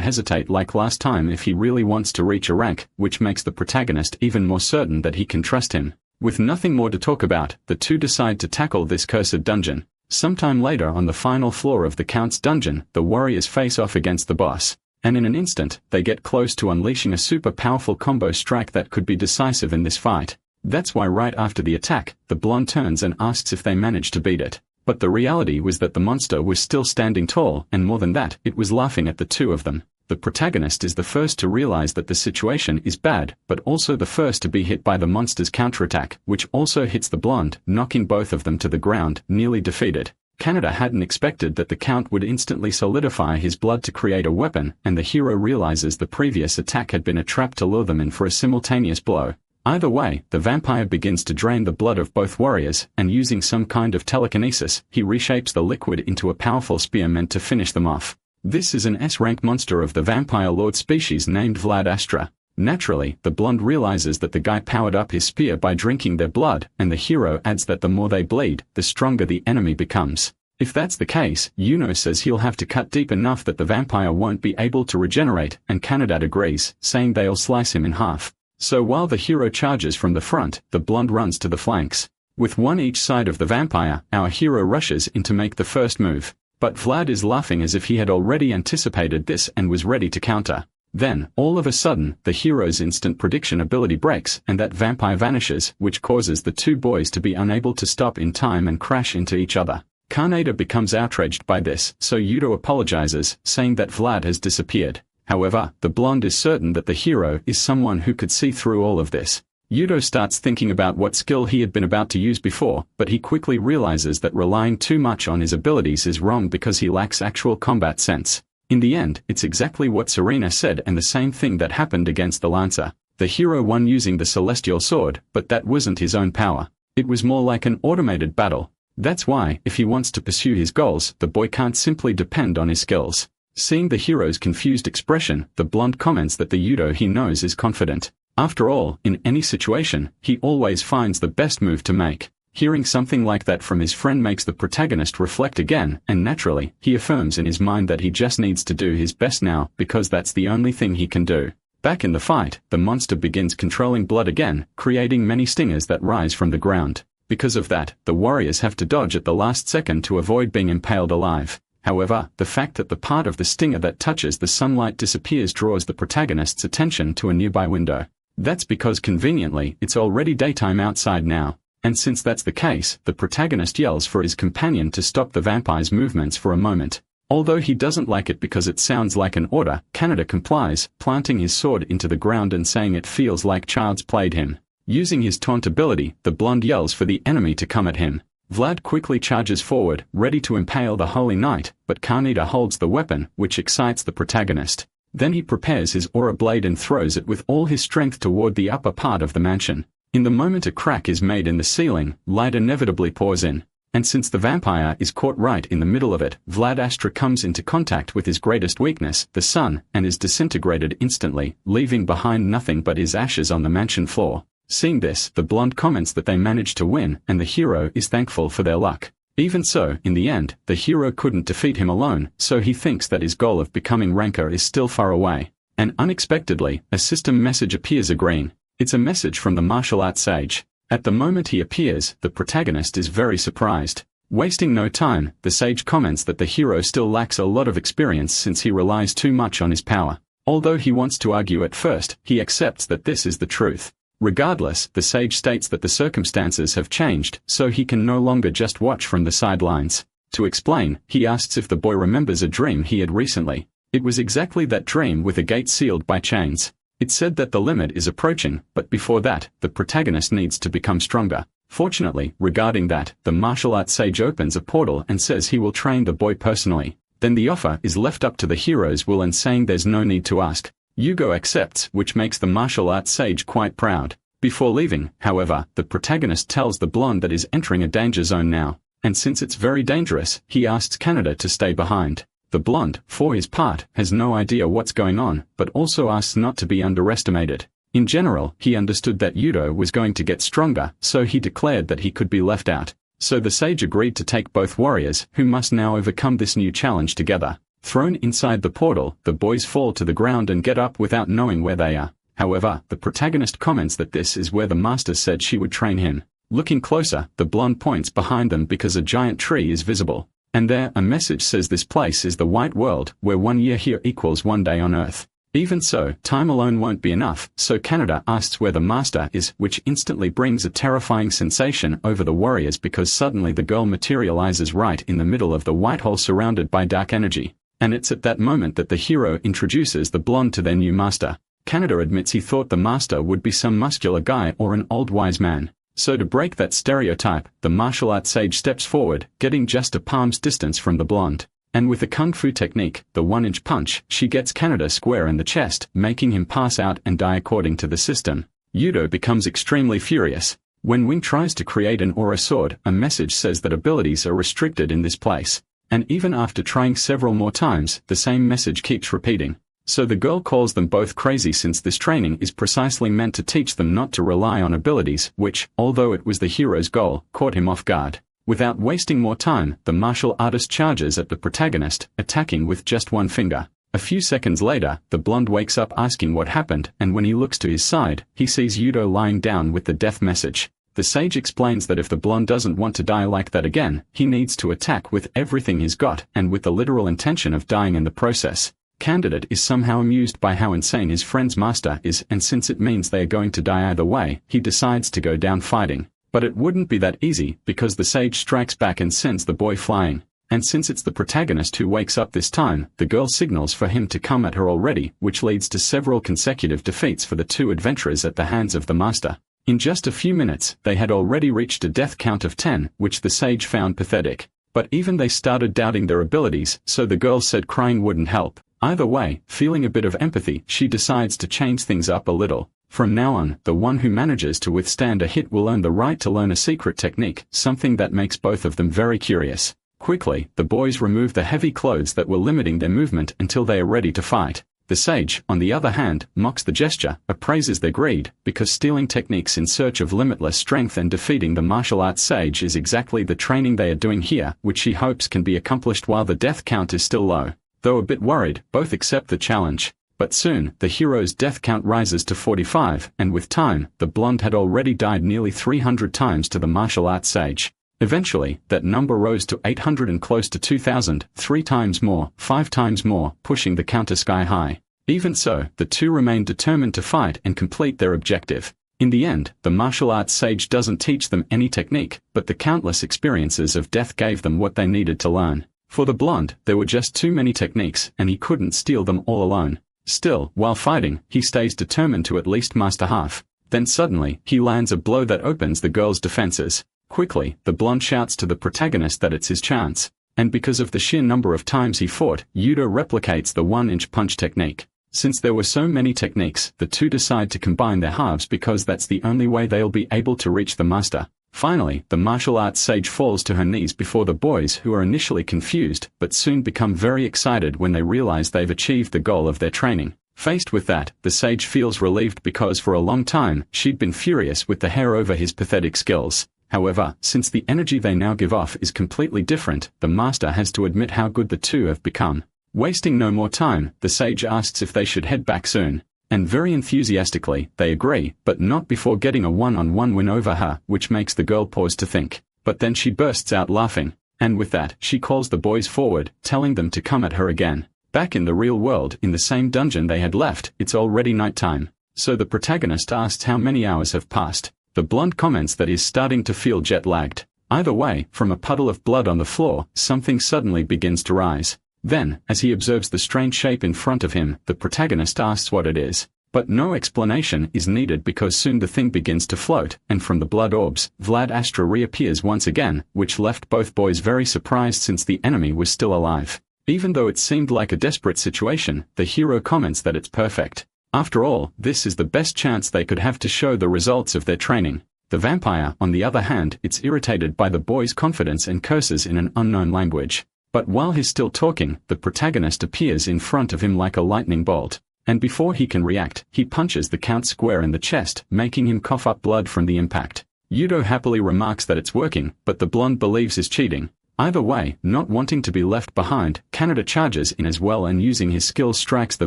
hesitate like last time if he really wants to reach a rank, which makes the protagonist even more certain that he can trust him. With nothing more to talk about, the two decide to tackle this cursed dungeon. Sometime later on the final floor of the Count's dungeon, the warriors face off against the boss. And in an instant, they get close to unleashing a super powerful combo strike that could be decisive in this fight. That's why right after the attack, the blonde turns and asks if they managed to beat it. But the reality was that the monster was still standing tall, and more than that, it was laughing at the two of them. The protagonist is the first to realize that the situation is bad, but also the first to be hit by the monster's counterattack, which also hits the blonde, knocking both of them to the ground, nearly defeated. Canada hadn't expected that the Count would instantly solidify his blood to create a weapon, and the hero realizes the previous attack had been a trap to lure them in for a simultaneous blow. Either way, the vampire begins to drain the blood of both warriors, and using some kind of telekinesis, he reshapes the liquid into a powerful spear meant to finish them off. This is an S-rank monster of the vampire lord species named Vlad Astra. Naturally, the blonde realizes that the guy powered up his spear by drinking their blood, and the hero adds that the more they bleed, the stronger the enemy becomes. If that's the case, Yuno says he'll have to cut deep enough that the vampire won't be able to regenerate, and Canada agrees, saying they'll slice him in half. So while the hero charges from the front, the blonde runs to the flanks. With one each side of the vampire, our hero rushes in to make the first move. But Vlad is laughing as if he had already anticipated this and was ready to counter. Then, all of a sudden, the hero's instant prediction ability breaks and that vampire vanishes, which causes the two boys to be unable to stop in time and crash into each other. Canada becomes outraged by this, so Yudo apologizes, saying that Vlad has disappeared. However, the blonde is certain that the hero is someone who could see through all of this. Yudo starts thinking about what skill he had been about to use before, but he quickly realizes that relying too much on his abilities is wrong because he lacks actual combat sense. In the end, it's exactly what Serena said and the same thing that happened against the Lancer. The hero won using the celestial sword, but that wasn't his own power. It was more like an automated battle. That's why, if he wants to pursue his goals, the boy can't simply depend on his skills. Seeing the hero's confused expression, the blonde comments that the Yudo he knows is confident. After all, in any situation, he always finds the best move to make. Hearing something like that from his friend makes the protagonist reflect again, and naturally, he affirms in his mind that he just needs to do his best now, because that's the only thing he can do. Back in the fight, the monster begins controlling blood again, creating many stingers that rise from the ground. Because of that, the warriors have to dodge at the last second to avoid being impaled alive. However, the fact that the part of the stinger that touches the sunlight disappears draws the protagonist's attention to a nearby window. That's because conveniently, it's already daytime outside now. And since that's the case, the protagonist yells for his companion to stop the vampire's movements for a moment. Although he doesn't like it because it sounds like an order, Canada complies, planting his sword into the ground and saying it feels like child's played him. Using his taunt ability, the blonde yells for the enemy to come at him. Vlad quickly charges forward, ready to impale the Holy Knight, but Canada holds the weapon, which excites the protagonist. Then he prepares his aura blade and throws it with all his strength toward the upper part of the mansion. In the moment a crack is made in the ceiling, light inevitably pours in. And since the vampire is caught right in the middle of it, Vlad Astra comes into contact with his greatest weakness, the sun, and is disintegrated instantly, leaving behind nothing but his ashes on the mansion floor. Seeing this, the blonde comments that they managed to win, and the hero is thankful for their luck. Even so, in the end, the hero couldn't defeat him alone, so he thinks that his goal of becoming ranker is still far away. And unexpectedly, a system message appears agreeing. It's a message from the martial arts sage. At the moment he appears, the protagonist is very surprised. Wasting no time, the sage comments that the hero still lacks a lot of experience since he relies too much on his power. Although he wants to argue at first, he accepts that this is the truth. Regardless, the sage states that the circumstances have changed, so he can no longer just watch from the sidelines. To explain, he asks if the boy remembers a dream he had recently. It was exactly that dream with a gate sealed by chains. It said that the limit is approaching, but before that, the protagonist needs to become stronger. Fortunately, regarding that, the martial arts sage opens a portal and says he will train the boy personally. Then the offer is left up to the hero's will and saying there's no need to ask. Yugo accepts, which makes the martial arts sage quite proud. Before leaving, however, the protagonist tells the blonde that is entering a danger zone now, and since it's very dangerous, he asks Canada to stay behind. The blonde, for his part, has no idea what's going on, but also asks not to be underestimated. In general, he understood that Yudo was going to get stronger, so he declared that he could be left out. So the sage agreed to take both warriors, who must now overcome this new challenge together. Thrown inside the portal, the boys fall to the ground and get up without knowing where they are. However, the protagonist comments that this is where the master said she would train him. Looking closer, the blonde points behind them because a giant tree is visible. And there, a message says this place is the white world, where 1 year here equals 1 day on Earth. Even so, time alone won't be enough, so Canada asks where the master is, which instantly brings a terrifying sensation over the warriors because suddenly the girl materializes right in the middle of the white hole surrounded by dark energy. And it's at that moment that the hero introduces the blonde to their new master. Canada admits he thought the master would be some muscular guy or an old wise man. So to break that stereotype, the martial arts sage steps forward, getting just a palm's distance from the blonde. And with a kung fu technique, the 1-inch punch, she gets Canada square in the chest, making him pass out and die according to the system. Yudo becomes extremely furious. When Wing tries to create an aura sword, a message says that abilities are restricted in this place. And even after trying several more times, the same message keeps repeating. So the girl calls them both crazy since this training is precisely meant to teach them not to rely on abilities which, although it was the hero's goal, caught him off guard. Without wasting more time, the martial artist charges at the protagonist, attacking with just one finger. A few seconds later, the blonde wakes up asking what happened, and when he looks to his side, he sees Yudo lying down with the death message. The sage explains that if the blonde doesn't want to die like that again, he needs to attack with everything he's got and with the literal intention of dying in the process. Candidate is somehow amused by how insane his friend's master is, and since it means they are going to die either way, he decides to go down fighting. But it wouldn't be that easy, because the sage strikes back and sends the boy flying. And since it's the protagonist who wakes up this time, the girl signals for him to come at her already, which leads to several consecutive defeats for the two adventurers at the hands of the master. In just a few minutes, they had already reached a death count of 10, which the sage found pathetic. But even they started doubting their abilities, so the girl said crying wouldn't help. Either way, feeling a bit of empathy, she decides to change things up a little. From now on, the one who manages to withstand a hit will earn the right to learn a secret technique, something that makes both of them very curious. Quickly, the boys remove the heavy clothes that were limiting their movement until they are ready to fight. The sage, on the other hand, mocks the gesture, appraises their greed, because stealing techniques in search of limitless strength and defeating the martial arts sage is exactly the training they are doing here, which she hopes can be accomplished while the death count is still low. Though a bit worried, both accept the challenge. But soon, the hero's death count rises to 45, and with time, the blonde had already died nearly 300 times to the martial arts sage. Eventually, that number rose to 800 and close to 2,000, 3 times more, 5 times more, pushing the counter sky high. Even so, the two remained determined to fight and complete their objective. In the end, the martial arts sage doesn't teach them any technique, but the countless experiences of death gave them what they needed to learn. For the blonde, there were just too many techniques, and he couldn't steal them all alone. Still, while fighting, he stays determined to at least master half. Then suddenly, he lands a blow that opens the girl's defenses. Quickly, the blonde shouts to the protagonist that it's his chance. And because of the sheer number of times he fought, Yudo replicates the 1-inch punch technique. Since there were so many techniques, the two decide to combine their halves because that's the only way they'll be able to reach the master. Finally, the martial arts sage falls to her knees before the boys, who are initially confused, but soon become very excited when they realize they've achieved the goal of their training. Faced with that, the sage feels relieved because for a long time, she'd been furious with the hair over his pathetic skills. However, since the energy they now give off is completely different, the master has to admit how good the two have become. Wasting no more time, the sage asks if they should head back soon. And very enthusiastically, they agree, but not before getting a one-on-one win over her, which makes the girl pause to think. But then she bursts out laughing. And with that, she calls the boys forward, telling them to come at her again. Back in the real world, in the same dungeon they had left, it's already nighttime. So the protagonist asks how many hours have passed. The blonde comments that he's starting to feel jet-lagged. Either way, from a puddle of blood on the floor, something suddenly begins to rise. Then, as he observes the strange shape in front of him, the protagonist asks what it is. But no explanation is needed because soon the thing begins to float, and from the blood orbs, Vlad Astra reappears once again, which left both boys very surprised since the enemy was still alive. Even though it seemed like a desperate situation, the hero comments that it's perfect. After all, this is the best chance they could have to show the results of their training. The vampire, on the other hand, is irritated by the boy's confidence and curses in an unknown language. But while he's still talking, the protagonist appears in front of him like a lightning bolt. And before he can react, he punches the Count square in the chest, making him cough up blood from the impact. Yudo happily remarks that it's working, but the blonde believes is cheating. Either way, not wanting to be left behind, Canada charges in as well and using his skills strikes the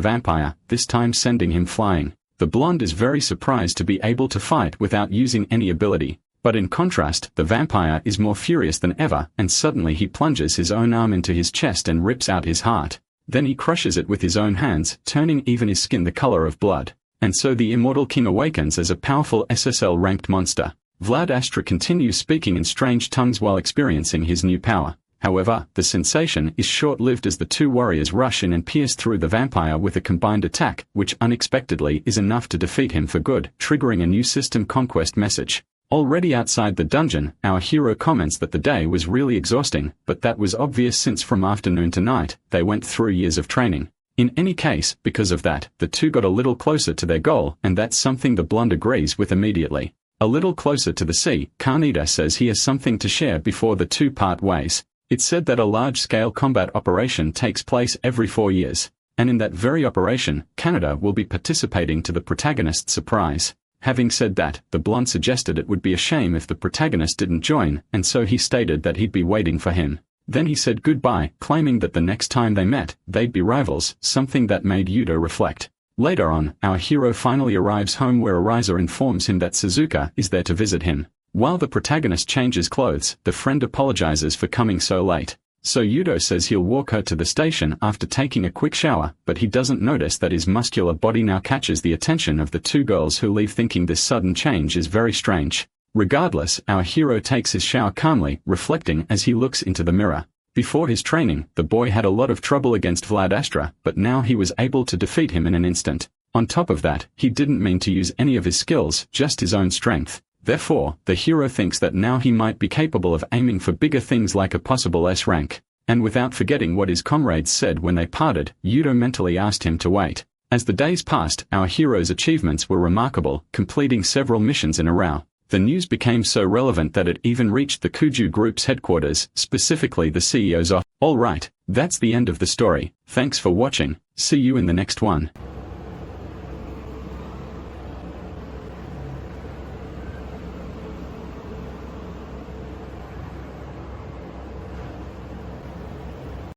vampire, this time sending him flying. The blonde is very surprised to be able to fight without using any ability. But in contrast, the vampire is more furious than ever, and suddenly he plunges his own arm into his chest and rips out his heart. Then he crushes it with his own hands, turning even his skin the color of blood. And so the immortal king awakens as a powerful SSL-ranked monster. Vlad Astra continues speaking in strange tongues while experiencing his new power. However, the sensation is short-lived as the two warriors rush in and pierce through the vampire with a combined attack, which unexpectedly is enough to defeat him for good, triggering a new system conquest message. Already outside the dungeon, our hero comments that the day was really exhausting, but that was obvious since from afternoon to night, they went through years of training. In any case, because of that, the two got a little closer to their goal, and that's something the blonde agrees with immediately. A little closer to the sea, Kaneda says he has something to share before the two part ways. It's said that a large-scale combat operation takes place every 4 years, and in that very operation, Canada will be participating to the protagonist's surprise. Having said that, the blonde suggested it would be a shame if the protagonist didn't join, and so he stated that he'd be waiting for him. Then he said goodbye, claiming that the next time they met, they'd be rivals, something that made Yudo reflect. Later on, our hero finally arrives home where Ariza informs him that Suzuka is there to visit him. While the protagonist changes clothes, the friend apologizes for coming so late. So Yudo says he'll walk her to the station after taking a quick shower, but he doesn't notice that his muscular body now catches the attention of the two girls who leave thinking this sudden change is very strange. Regardless, our hero takes his shower calmly, reflecting as he looks into the mirror. Before his training, the boy had a lot of trouble against Vlad Astra, but now he was able to defeat him in an instant. On top of that, he didn't mean to use any of his skills, just his own strength. Therefore, the hero thinks that now he might be capable of aiming for bigger things like a possible S rank. And without forgetting what his comrades said when they parted, Yudo mentally asked him to wait. As the days passed, our hero's achievements were remarkable, completing several missions in a row. The news became so relevant that it even reached the Kuju Group's headquarters, specifically the CEO's office. Alright, that's the end of the story. Thanks for watching. See you in the next one.